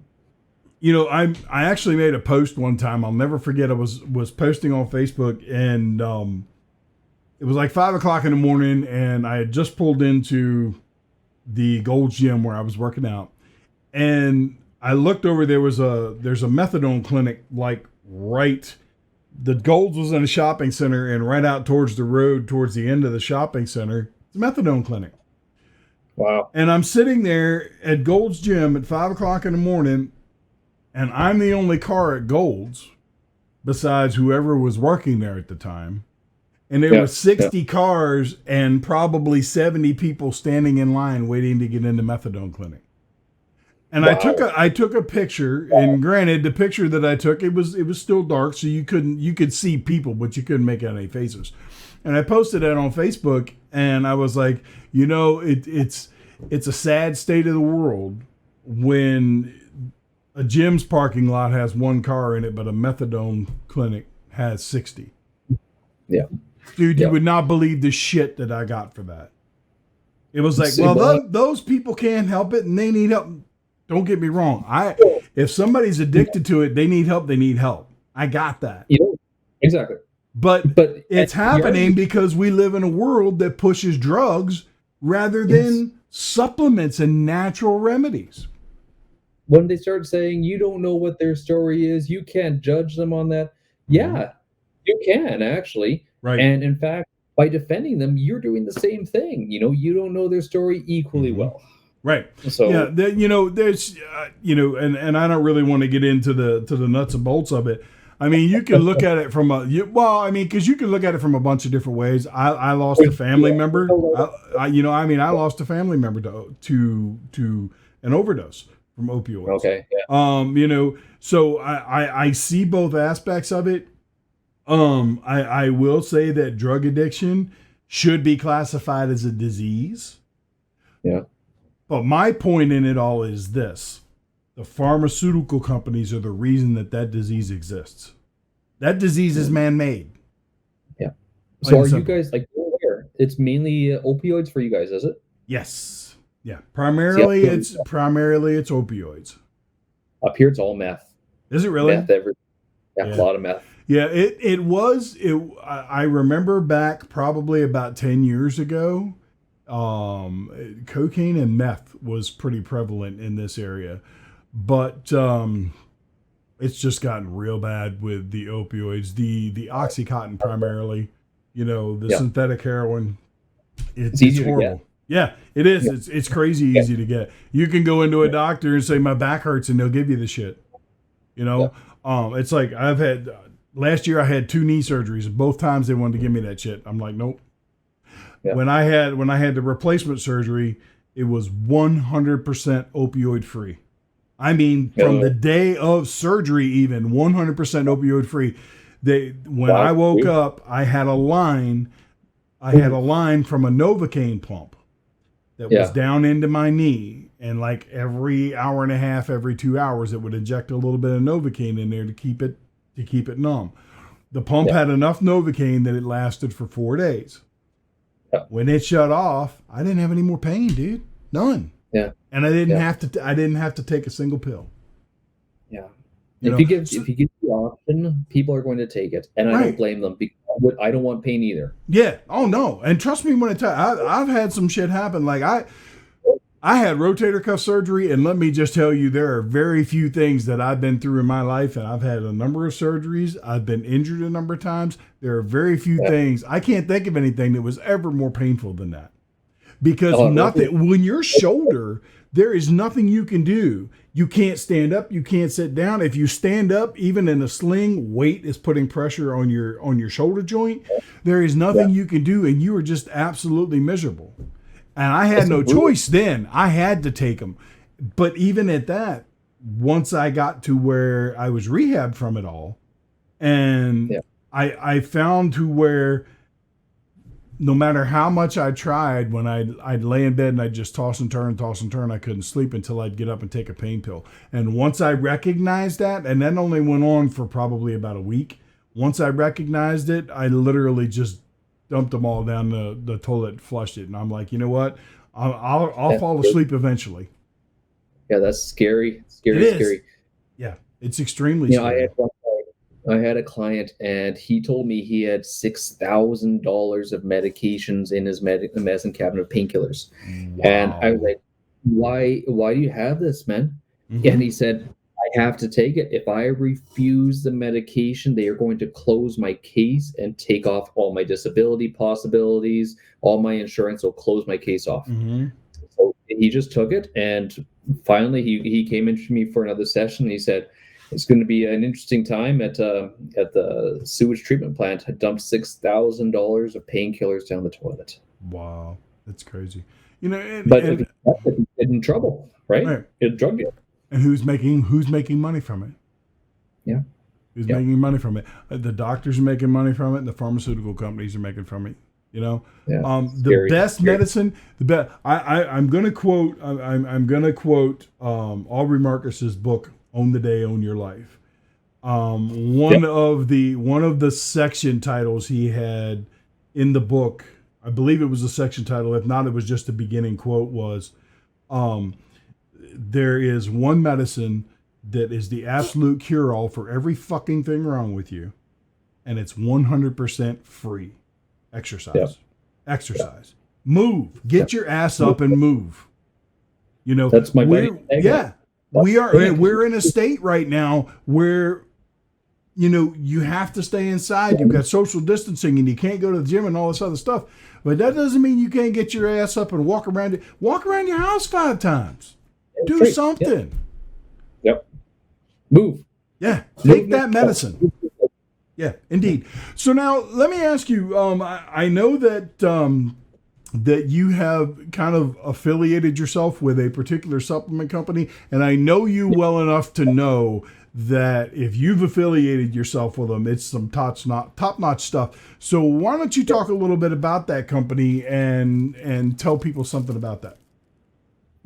I actually made a post one time. I'll never forget. I was posting on Facebook, and it was like 5:00 in the morning, and I had just pulled into the Gold's Gym where I was working out, and I looked over. There's a methadone clinic like right. The Gold's was in a shopping center, and right out towards the road, towards the end of the shopping center, it's a methadone clinic. Wow! And I'm sitting there at Gold's Gym at 5:00 in the morning. And I'm the only car at Gold's besides whoever was working there at the time. And there were 60 cars and probably 70 people standing in line waiting to get into methadone clinic. And I took a picture, and granted, the picture that I took, it was still dark, so you could see people, but you couldn't make out any faces. And I posted that on Facebook, and I was like, it's a sad state of the world when a gym's parking lot has one car in it, but a methadone clinic has 60. Yeah. Dude, you would not believe the shit that I got for that. It was like, those people can't help it and they need help. Don't get me wrong. If somebody's addicted to it, they need help. They need help. I got that. Exactly. But it's happening because we live in a world that pushes drugs rather than supplements and natural remedies. When they start saying you don't know what their story is, you can't judge them on that. Yeah, you can actually. Right. And in fact, by defending them, you're doing the same thing. You don't know their story equally well. Right. So there's and I don't really want to get into the nuts and bolts of it. I mean, you can look at it from because you can look at it from a bunch of different ways. I lost a family member. I lost a family member to an overdose from opioids. Okay. Yeah. So I see both aspects of it. I will say that drug addiction should be classified as a disease. Yeah. But my point in it all is this. The pharmaceutical companies are the reason that disease exists. That disease is man-made. Yeah. So are you guys aware? It's mainly opioids for you guys, is it? Yes. Yeah. Primarily it's opioids. Up here it's all meth. Is it really? Meth a lot of meth. Yeah, it was. I remember back probably about 10 years ago, cocaine and meth was pretty prevalent in this area. But it's just gotten real bad with the opioids, the Oxycontin primarily, the synthetic heroin. It's horrible. To get. Yeah, it is. It's crazy easy to get. You can go into a doctor and say my back hurts, and they'll give you the shit. It's like last year I had 2 knee surgeries. Both times they wanted to give me that shit. I'm like, nope. Yeah. When I had the replacement surgery, it was 100% opioid free. I mean, from the day of surgery, even 100% opioid free. When I woke up, I had a line. From a Novocaine pump that was down into my knee, and like every hour and a half, every 2 hours, it would inject a little bit of Novocaine in there to keep it numb. The pump had enough Novocaine that it lasted for 4 days. Yeah. When it shut off, I didn't have any more pain, dude. None. Yeah. And I didn't have to take a single pill. Yeah. If you give the option, people are going to take it, and I don't blame them because I don't want pain either. Yeah. Oh no. And trust me when I tell you, I've had some shit happen. Like I had rotator cuff surgery, and let me just tell you, there are very few things that I've been through in my life, and I've had a number of surgeries. I've been injured a number of times. There are very few things. I can't think of anything that was ever more painful than that. Because when your shoulder, there is nothing you can do. You can't stand up. You can't sit down. If you stand up, even in a sling, weight is putting pressure on your shoulder joint. There is nothing you can do, and you are just absolutely miserable. And I had no choice then. I had to take them. But even at that, once I got to where I was rehabbed from it all, and I found to where no matter how much I tried, when I'd lay in bed and I'd just toss and turn, I couldn't sleep until I'd get up and take a pain pill. And once I recognized that, and that only went on for probably about a week, once I recognized it, I literally just dumped them all down the toilet and flushed it. And I'm like, you know what? I'll fall asleep eventually. Yeah, that's scary. Scary. Yeah, it's extremely scary. I had a client, and he told me he had $6,000 of medications in his medicine cabinet of painkillers. Wow. And I was like, why do you have this, man? Mm-hmm. And he said, I have to take it. If I refuse the medication, they are going to close my case and take off all my disability possibilities. All my insurance will close my case off. Mm-hmm. So he just took it, and finally he came into me for another session, and he said, it's going to be an interesting time at the sewage treatment plant. I dumped $6,000 of painkillers down the toilet. Wow, that's crazy. But if he's in trouble, right? It's drug deal. And who's making money from it? Yeah, who's making money from it? The doctors are making money from it, and the pharmaceutical companies are making from it. The best medicine. I'm going to quote. I'm going to quote Aubrey Marcus's book, Own the Day, Own Your Life. One of the section titles he had in the book, I believe it was a section title. If not, it was just a beginning quote. Was there is one medicine that is the absolute cure-all for every fucking thing wrong with you, and it's 100% free. Exercise. Exercise. Move. Get your ass up and move. That's my buddy. We're in a state right now where you have to stay inside. You've got social distancing and you can't go to the gym and all this other stuff. But that doesn't mean you can't get your ass up and walk around your house 5 times. Do something. Yep. Move. Yeah. Take that medicine. Yeah, indeed. So now let me ask you, I know that that you have kind of affiliated yourself with a particular supplement company, and I know you well enough to know that if you've affiliated yourself with them, it's some top-notch stuff. So why don't you talk a little bit about that company and tell people something about that?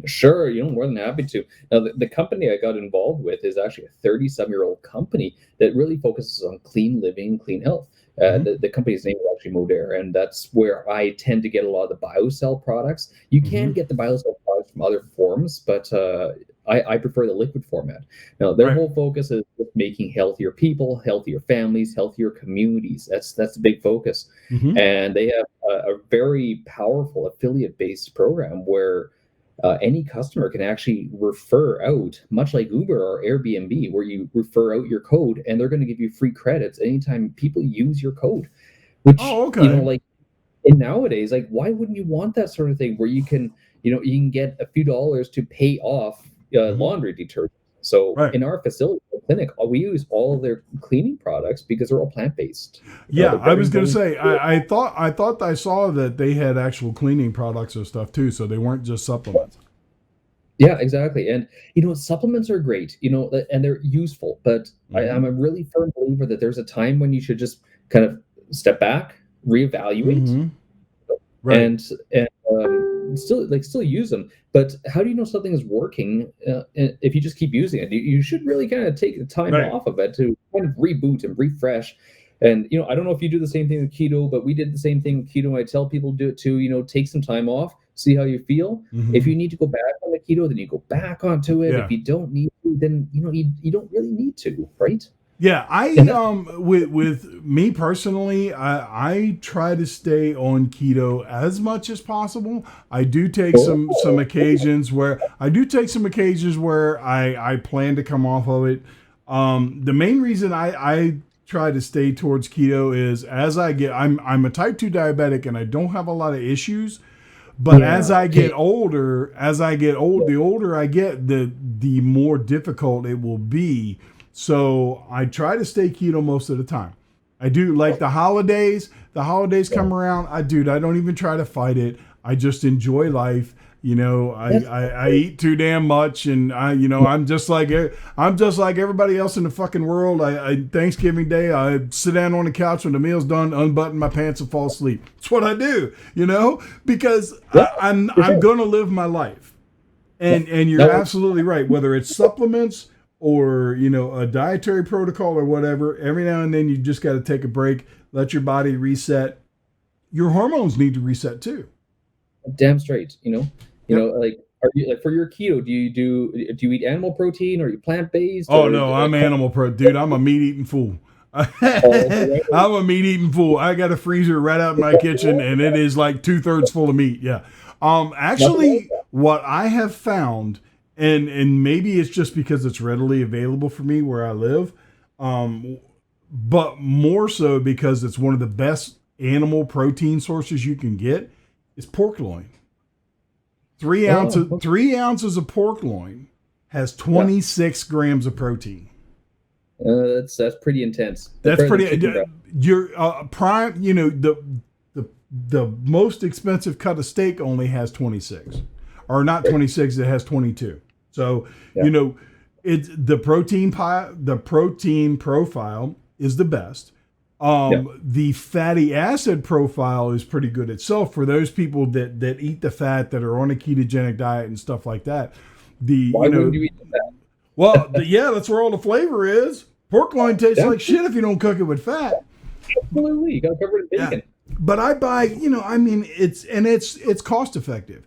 Sure, more than happy to. Now, the company I got involved with is actually a 37-year-old company that really focuses on clean living, clean health. The company's name is actually Modere, and that's where I tend to get a lot of the BioCell products. You can get the BioCell products from other forms, but I prefer the liquid format. Now, their whole focus is making healthier people, healthier families, healthier communities. That's the big focus. And they have a very powerful affiliate-based program where any customer can actually refer out, much like Uber or Airbnb, where you refer out your code and they're going to give you free credits anytime people use your code. Which, and nowadays, why wouldn't you want that sort of thing where you can get a few dollars to pay off laundry detergent? So in our facility, clinic, we use all of their cleaning products because they're all plant-based. Yeah, I was going to say, I thought I saw that they had actual cleaning products and stuff too, so they weren't just supplements. Yeah, exactly. And, supplements are great, and they're useful, but I'm a really firm believer that there's a time when you should just kind of step back, reevaluate, and still use them. But how do you know something is working if you just keep using it? You should really kind of take the time off of it to kind of reboot and refresh. And, I don't know if you do the same thing with keto, but we did the same thing with keto. I tell people to do it too, take some time off, see how you feel. If you need to go back on the keto, then you go back onto it. If you don't need to, then, you don't really need to, right? Yeah, with me personally, I try to stay on keto as much as possible. I do take some occasions where I plan to come off of it. The main reason I try to stay towards keto is I'm a type 2 diabetic and I don't have a lot of issues, But Yeah, as I okay. get older, the older I get, the more difficult it will be. So I try to stay keto most of the time. I do like the holidays. The holidays Yeah. come around. I don't even try to fight it. I just enjoy life. You know, That's I eat too damn much, and I'm just like everybody else in the fucking world. I Thanksgiving Day, I sit down on the couch when the meal's done, unbutton my pants, and fall asleep. That's what I do, because yeah, for I'm sure. gonna live my life. Yeah. And you're No, absolutely right. Whether it's supplements or a dietary protocol or whatever, every now and then you just got to take a break, let your body reset. Your hormones need to reset too. damn straight. Yep. Like, are you like for your keto? Do you eat animal protein? Or are you plant based? Oh Or no, I'm animal pro, dude. I'm a meat eating fool. oh, I'm a meat eating fool. I got a freezer right out in my kitchen, and it is like 2/3 full of meat. Yeah. nothing wrong with Actually, that. what I have found, and maybe it's just because it's readily available for me where I live, um, but more so because it's one of the best animal protein sources you can get, is pork loin. Three Oh, ounces, okay. 3 ounces of pork loin has Yeah. 26 grams of protein. That's pretty intense. That's That's better than pretty. chicken breast. Your prime. The the most expensive cut of steak only has 26, or not Right. 26. It has 22. So Yeah. it's the protein pie. The protein profile is the best. Yeah. The fatty acid profile is pretty good itself for those people that eat the fat, that are on a ketogenic diet and stuff like that. The Why wouldn't you eat that? yeah, that's where all the flavor is. Pork loin tastes Yeah, like shit if you don't cook it with fat. absolutely. You got to cover it in Yeah. bacon. But I buy, I mean, it's cost effective.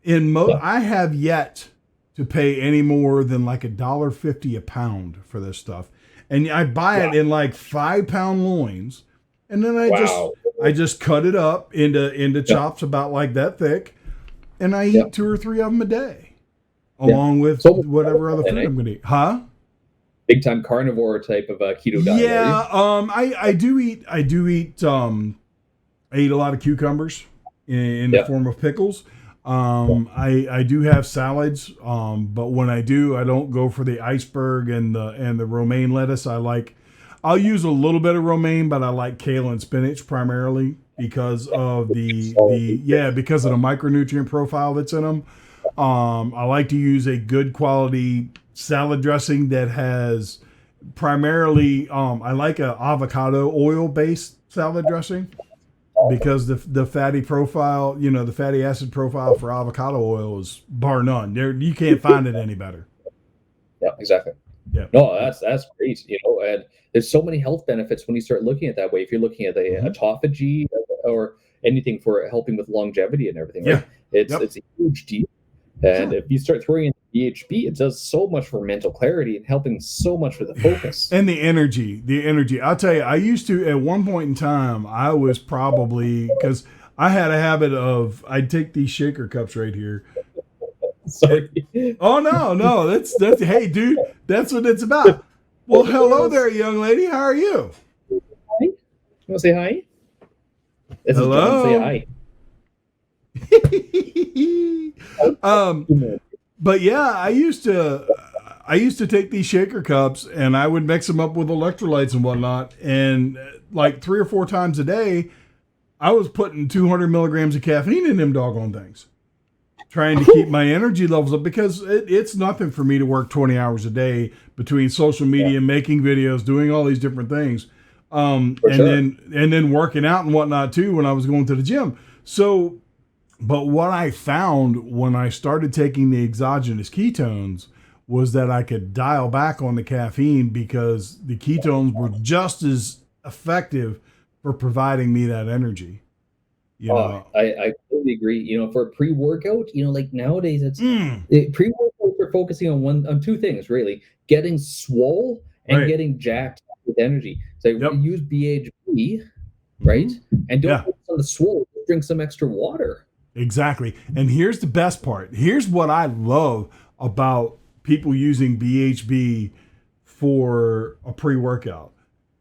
Yeah. I have yet to pay any more than like $1.50 a pound for this stuff, and I buy it Wow. in like 5 pound loins, and then Wow. I just cut it up into Yeah. chops about like that thick, and I Yeah. eat 2 or 3 of them a day, Yeah. along with So whatever other and food a I'm gonna eat. Huh? big time carnivore type of keto diet, are you? Yeah, I do eat I eat a lot of cucumbers in the Yeah. form of pickles. Yeah. I do have salads, but when I do, I don't go for the iceberg and the romaine lettuce. I'll use a little bit of romaine, but I like kale and spinach primarily because of because of the micronutrient profile that's in them. I like to use a good quality salad dressing that has primarily I like a avocado oil based salad dressing because the fatty profile, the fatty acid profile for avocado oil is bar none. You can't find it any better. Yeah, exactly. Yeah. No, that's great. And there's so many health benefits when you start looking at it that way. If you're looking at the Mm-hmm. autophagy or anything for helping with longevity and everything, Yeah. right? It's Yep. it's a huge deal. And Sure. if you start throwing in BHB, it does so much for mental clarity and helping so much for the focus. And the energy. I'll tell you, I used to at one point in time, I was probably because I had a habit of I'd take these shaker cups right here. Sorry. Oh no, that's hey dude, that's what it's about. Well, hello there, young lady. How are you? Hi. You want to say hi? This is John. Say Hello. hi. um, but yeah, I used to take these shaker cups and I would mix them up with electrolytes and whatnot, and like 3 or 4 times a day, I was putting 200 milligrams of caffeine in them doggone things, trying to keep my energy levels up because it's nothing for me to work 20 hours a day between social Yeah, media, making videos, doing all these different things, for sure. and then working out and whatnot too when I was going to the gym. So, but what I found when I started taking the exogenous ketones was that I could dial back on the caffeine because the ketones were just as effective for providing me that energy. You Oh, know, I totally agree. For a pre-workout, like nowadays mm, pre-workouts are focusing on two things really: getting swole and right? getting jacked up with energy. So Yep. use BHB, right? Hmm. And don't Yeah. focus on the swole. Drink some extra water. Exactly. And here's the best part. Here's what I love about people using BHB for a pre-workout.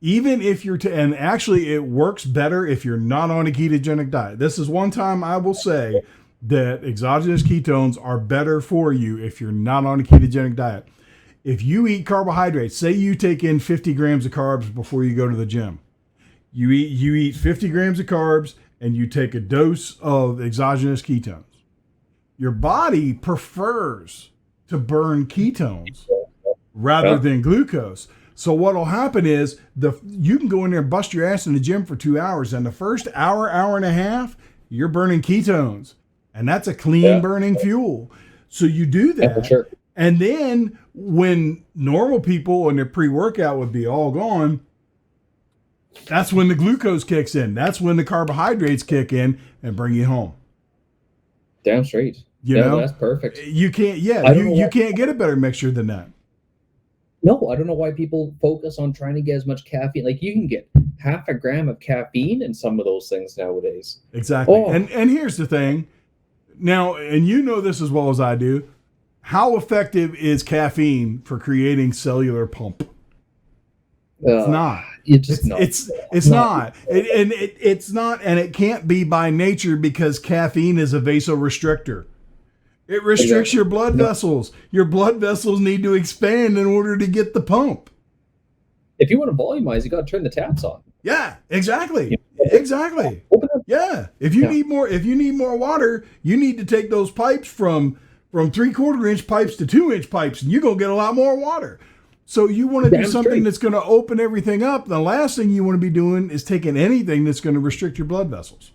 Even if you're and actually it works better if you're not on a ketogenic diet. This is one time I will say that exogenous ketones are better for you if you're not on a ketogenic diet. If you eat carbohydrates, say you take in 50 grams of carbs before you go to the gym, you eat 50 grams of carbs and you take a dose of exogenous ketones. Your body prefers to burn ketones rather than glucose. So what'll happen is you can go in there and bust your ass in the gym for 2 hours, and the first hour and a half, you're burning ketones, and that's a clean burning fuel. So you do that. For sure. And then when normal people and their pre-workout would be all gone, that's when the glucose kicks in. That's when the carbohydrates kick in and bring you home. Damn straight. You know, that's perfect. You can't. Yeah, you can't get a better mixture than that. No, I don't know why people focus on trying to get as much caffeine. Like, you can get half a gram of caffeine in some of those things nowadays. Exactly. Oh. And here's the thing. Now, and you know this as well as I do, how effective is caffeine for creating cellular pump? It's not. It's not. It's not. It's not, and it can't be by nature because caffeine is a vasorestrictor. It restricts your blood vessels. Your blood vessels need to expand in order to get the pump. If you want to volumize, you got to turn the taps on. Yeah, exactly. Exactly. Yeah. If you need more water, you need to take those pipes from 3/4 inch pipes to 2-inch pipes, and you're going to get a lot more water. So you want to do something that's going to open everything up. The last thing you want to be doing is taking anything that's going to restrict your blood vessels.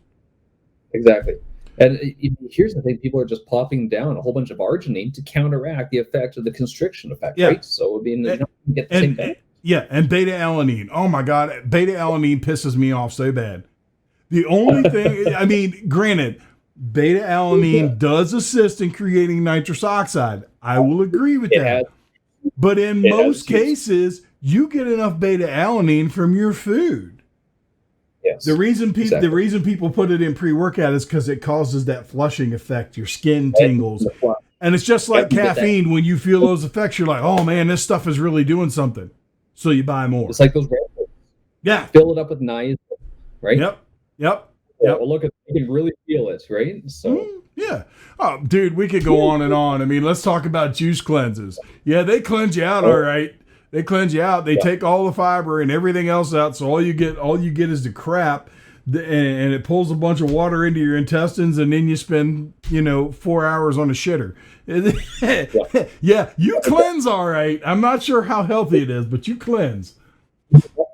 Exactly. And here's the thing: people are just popping down a whole bunch of arginine to counteract the effect of the constriction effect, right? So you don't get the same benefit. Yeah, and beta-alanine. Oh my God, beta-alanine pisses me off so bad. The only thing, I mean, granted, beta-alanine does assist in creating nitrous oxide. I will agree with that. But in most cases, you get enough beta-alanine from your food. Yes. The reason people put it in pre-workout is because it causes that flushing effect. Your skin tingles. And it's just like caffeine. When you feel those effects, you're like, oh man, this stuff is really doing something. So you buy more. It's like those Red Bulls. Yeah. Fill it up with niacin, right? Yep. Well, look, you can really feel it, right? So yeah. Oh, dude, we could go on and on. I mean, let's talk about juice cleanses. Yeah, they cleanse you out, all right. They cleanse you out. They take all the fiber and everything else out, so all you get is the crap, and it pulls a bunch of water into your intestines, and then you spend 4 hours on a shitter. Yeah, you cleanse all right. I'm not sure how healthy it is, but you cleanse.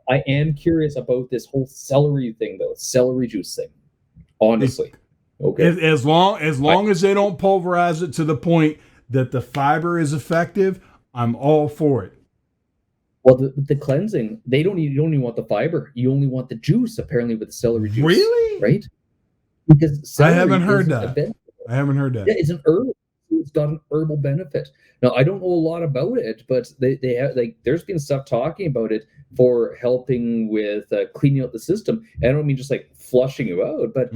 I am curious about this whole celery thing, though. Celery juice thing. Honestly. Okay. As long as they don't pulverize it to the point that the fiber is effective, I'm all for it. Well, the cleansing, you don't even want the fiber. You only want the juice, apparently, with the celery juice. Really? Right? Because I haven't heard that. Yeah, it's an herb. It's got an herbal benefit. Now, I don't know a lot about it, but they have, like, there's been stuff talking about it for helping with cleaning out the system. And I don't mean just like flushing you out, but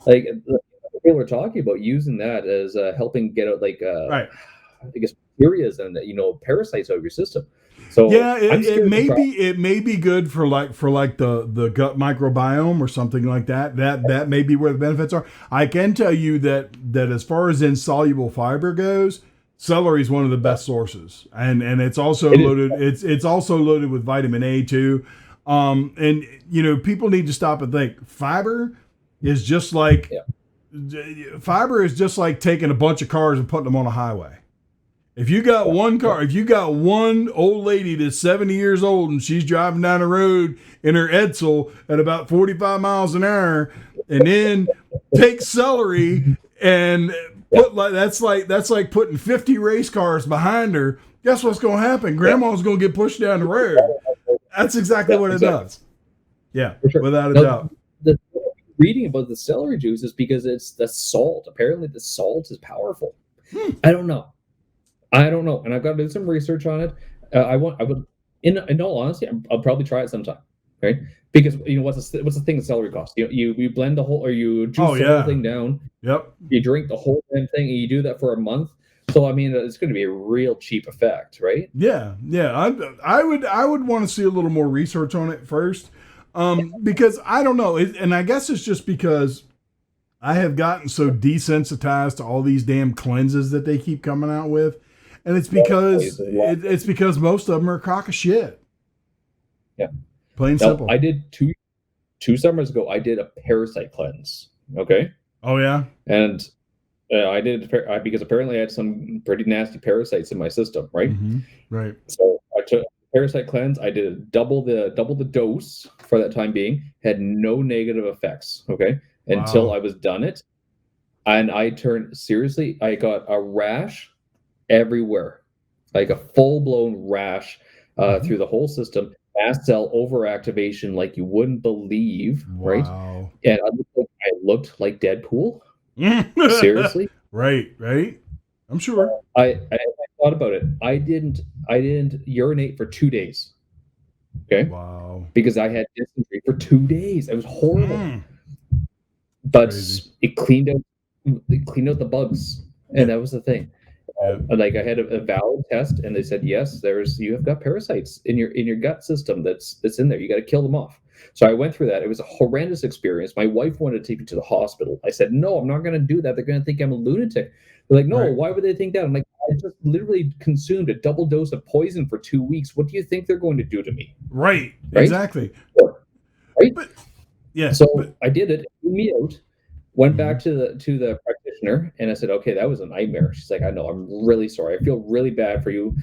like people are talking about using that as helping get out I guess bacteria and parasites out of your system. So yeah, it may be good for the gut microbiome or something like that. That may be where the benefits are. I can tell you that as far as insoluble fiber goes, celery is one of the best sources, and it's also loaded. It's also loaded with vitamin A too. And people need to stop and think. Fiber is just like taking a bunch of cars and putting them on a highway. If you got one car, if you got one old lady that's 70 years old and she's driving down the road in her Edsel at about 45 miles an hour, and then take celery and put that's like putting 50 race cars behind her, guess what's going to happen? Grandma's going to get pushed down the road. That's exactly what it does. Yeah, without a doubt. The reading about the celery juice is because it's the salt. Apparently the salt is powerful. I don't know, and I've got to do some research on it. I would, in all honesty, I'll probably try it sometime, right? Because what's the thing that celery costs? You blend the whole, or you juice the whole thing down. Yep. You drink the whole damn thing, and you do that for a month. So I mean, it's going to be a real cheap effect, right? Yeah. I would want to see a little more research on it first, because I don't know, and I guess it's just because I have gotten so desensitized to all these damn cleanses that they keep coming out with, and it's because it's because most of them are a crock of shit. Yeah, plain now, simple. I did two summers ago. I did a parasite cleanse. Okay. Oh yeah, and I did because apparently I had some pretty nasty parasites in my system, right? Mm-hmm. Right. So I took parasite cleanse. I did double the dose for that time being. Had no negative effects. Okay, until Wow. I was done it, and I turned seriously. I got a rash everywhere, like a full blown rash through the whole system. Mast cell overactivation, like you wouldn't believe, right? Wow. And I looked like Deadpool. Seriously. Right. I'm sure. I thought about it. I didn't urinate for 2 days. Okay. Wow. Because I had dysentery for 2 days. It was horrible. But Crazy. it cleaned out the bugs. And that was the thing. Like I had a valid test and they said, yes, you have got parasites in your gut system that's in there. You got to kill them off. So I went through that. It was a horrendous experience. My wife wanted to take me to the hospital. I said, no, I'm not going to do that. They're going to think I'm a lunatic. They're like, no, why would they think that? I'm like, I just literally consumed a double dose of poison for 2 weeks. What do you think they're going to do to me? Right? Exactly. Right? But, yeah. So I did it. Threw me out. Went back to the practitioner and I said, okay, that was a nightmare. She's like, I know, I'm really sorry. I feel really bad for you,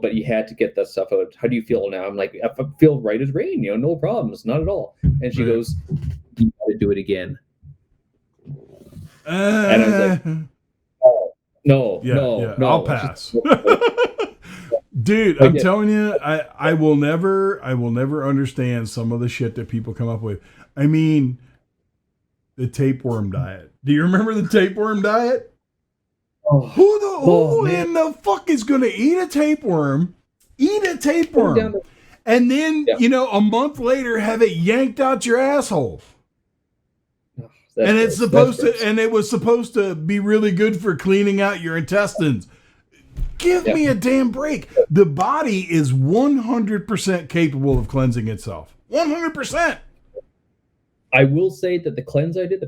but you had to get that stuff out. How do you feel now? I'm like, I feel right as rain, no problems, not at all. And she goes, you got to do it again. And I was like, oh, no. I'll pass. Dude, I'm telling you, I will never understand some of the shit that people come up with. I mean, the tapeworm diet. Do you remember the tapeworm diet? Oh, who in the fuck is going to eat a tapeworm? And then, a month later have it yanked out your asshole. And it was supposed to be really good for cleaning out your intestines. Give me a damn break. The body is 100% capable of cleansing itself. 100%. I will say that the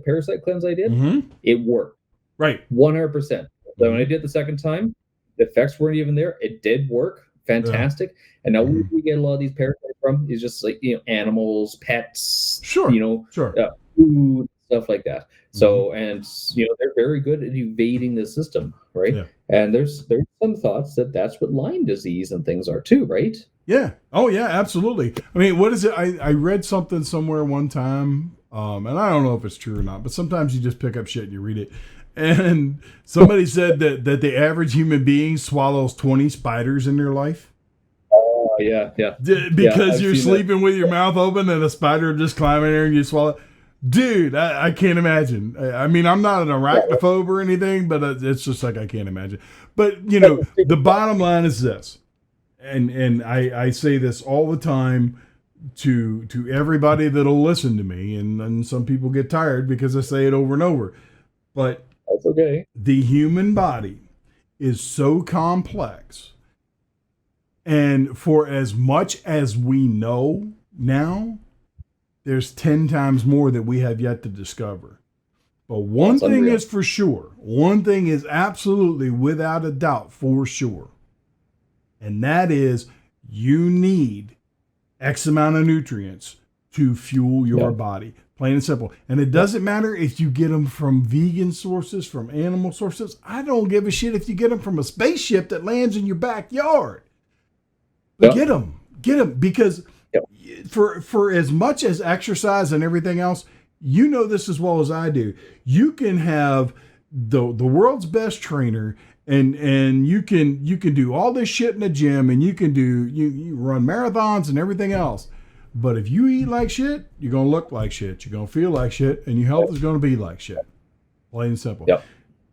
parasite cleanse I did, it worked. Right. 100%. So when I did the second time, the effects weren't even there. It did work. Fantastic. Yeah. And now where we get a lot of these parasites from is just like, animals, pets, food, stuff like that. So, and, they're very good at evading the system, right? Yeah. And there's some thoughts that that's what Lyme disease and things are too, right? Yeah. Oh, yeah, absolutely. I mean, what is it? I read something somewhere one time, and I don't know if it's true or not, but sometimes you just pick up shit and you read it. And somebody said that the average human being swallows 20 spiders in their life. Oh, yeah. Because you're sleeping with your mouth open and a spider just climbing there and you swallow. Dude, I can't imagine. I mean, I'm not an arachnophobe or anything, but it's just like I can't imagine. But, the bottom line is this. And I say this all the time to everybody that'll listen to me, and some people get tired because I say it over and over. But that's okay. The human body is so complex, and for as much as we know now, there's 10 times more that we have yet to discover. But one thing is for sure. One thing is absolutely without a doubt for sure. And that is you need X amount of nutrients to fuel your body. Plain and simple. And it doesn't matter if you get them from vegan sources, from animal sources. I don't give a shit if you get them from a spaceship that lands in your backyard. But get them. Because for as much as exercise and everything else, this as well as I do. You can have the world's best trainer and you can do all this shit in the gym and you run marathons and everything else. But if you eat like shit, you're going to look like shit. You're going to feel like shit, and your health is going to be like shit. Plain and simple. Yep.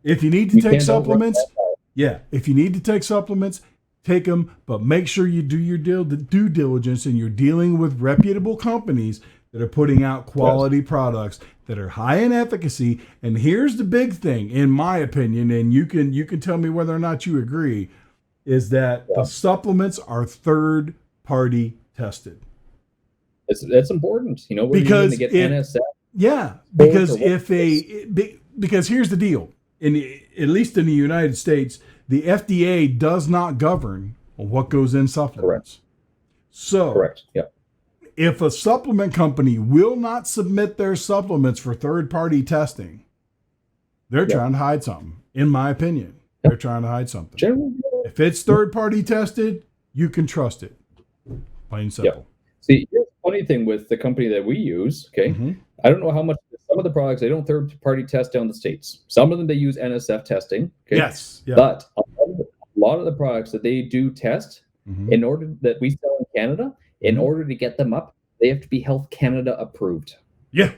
If you need to take supplements, take them, but make sure you do your due diligence and you're dealing with reputable companies that are putting out quality products that are high in efficacy. And here's the big thing, in my opinion, and you can tell me whether or not you agree, is that the supplements are third-party tested. That's important, because to get NSF. Yeah, because because here's the deal. At least in the United States, the FDA does not govern what goes in supplements. Correct. So, Correct. Yeah. if a supplement company will not submit their supplements for third-party testing, they're trying to hide something, in my opinion. They're trying to hide something. Generally, If it's third-party tested, you can trust it. Plain and simple. see, here's the funny thing with the company that we use, okay? Mm-hmm. I don't know how much, some of the products, they don't third-party test down the States. Some of them, they use NSF testing, okay? Yes. Yeah. But a lot of the products that they do test, in order that we sell in Canada, in order to get them up, they have to be Health Canada approved. Yeah.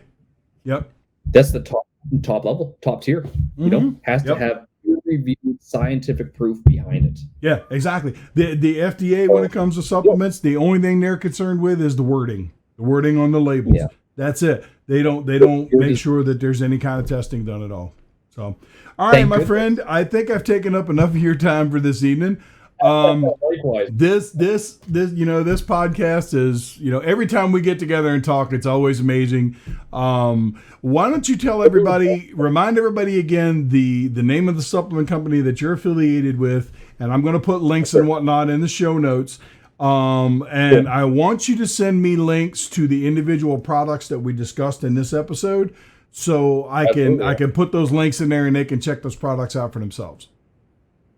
Yep. That's the top level, top tier. You know, has to have peer-reviewed scientific proof behind it. Yeah, exactly. The FDA, when it comes to supplements, the only thing they're concerned with is the wording on the labels. Yeah. That's it. They don't make sure that there's any kind of testing done at all. So, all right, my friend, I think I've taken up enough of your time for this evening. This podcast is, every time we get together and talk, it's always amazing. Why don't you tell everybody, remind everybody again, the name of the supplement company that you're affiliated with, and I'm going to put links and whatnot in the show notes. And I want you to send me links to the individual products that we discussed in this episode, so I can put those links in there and they can check those products out for themselves.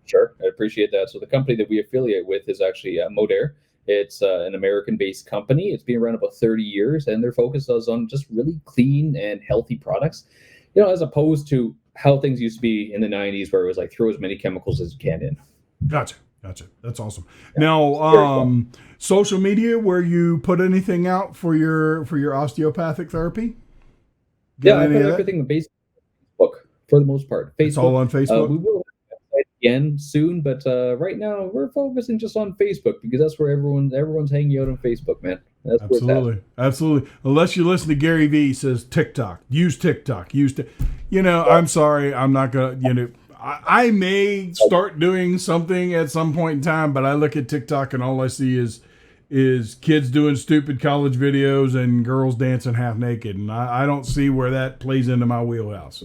Sure, I appreciate that. So the company that we affiliate with is actually Modere. It's an American-based company. It's been around about 30 years, and their focus is on just really clean and healthy products, as opposed to how things used to be in the 90s, where it was like throw as many chemicals as you can in. Gotcha. That's awesome. Yeah. Now, social media, where you put anything out for your osteopathic therapy? I put everything on Facebook for the most part. Facebook. It's all on Facebook. We will again soon, but right now we're focusing just on Facebook because that's where everyone's hanging out on Facebook, man. That's absolutely. Unless you listen to Gary Vee, he says TikTok. Use TikTok. I'm sorry, I'm not gonna. I may start doing something at some point in time, but I look at TikTok and all I see is kids doing stupid college videos and girls dancing half naked, and I don't see where that plays into my wheelhouse.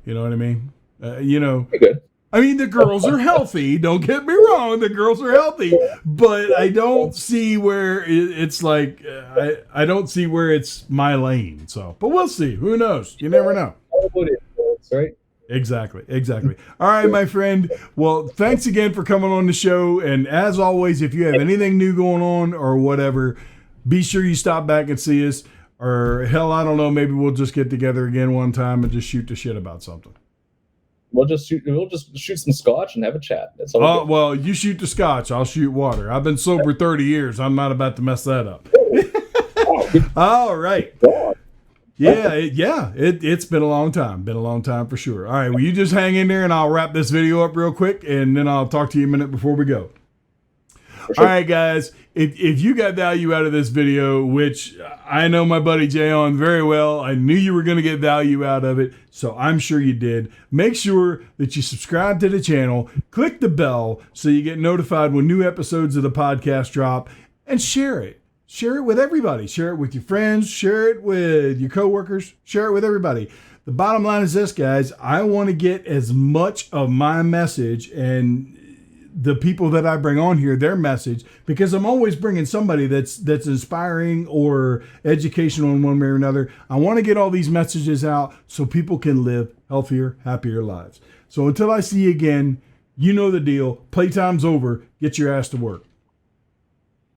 You know what I mean? Good. I mean, the girls are healthy. Don't get me wrong. The girls are healthy, but I don't see where it's like, I don't see where it's my lane. So, but we'll see. Who knows? You never know. Right? Exactly. All right, my friend. Well, thanks again for coming on the show. And as always, if you have anything new going on or whatever, be sure you stop back and see us. Or hell, I don't know. Maybe we'll just get together again one time and just shoot the shit about something. We'll just shoot some scotch and have a chat. That's all. Oh, well, you shoot the scotch. I'll shoot water. I've been sober 30 years. I'm not about to mess that up. All right. It's been a long time for sure. All right, well, you just hang in there and I'll wrap this video up real quick and then I'll talk to you a minute before we go. Sure. All right, guys, if you got value out of this video, which I know my buddy Jay on very well, I knew you were going to get value out of it, so I'm sure you did. Make sure that you subscribe to the channel, click the bell so you get notified when new episodes of the podcast drop, and share it. Share it with everybody. Share it with your friends. Share it with your coworkers. Share it with everybody. The bottom line is this, guys. I want to get as much of my message and the people that I bring on here, their message, because I'm always bringing somebody that's inspiring or educational in one way or another. I want to get all these messages out so people can live healthier, happier lives. So until I see you again, you know the deal. Playtime's over. Get your ass to work.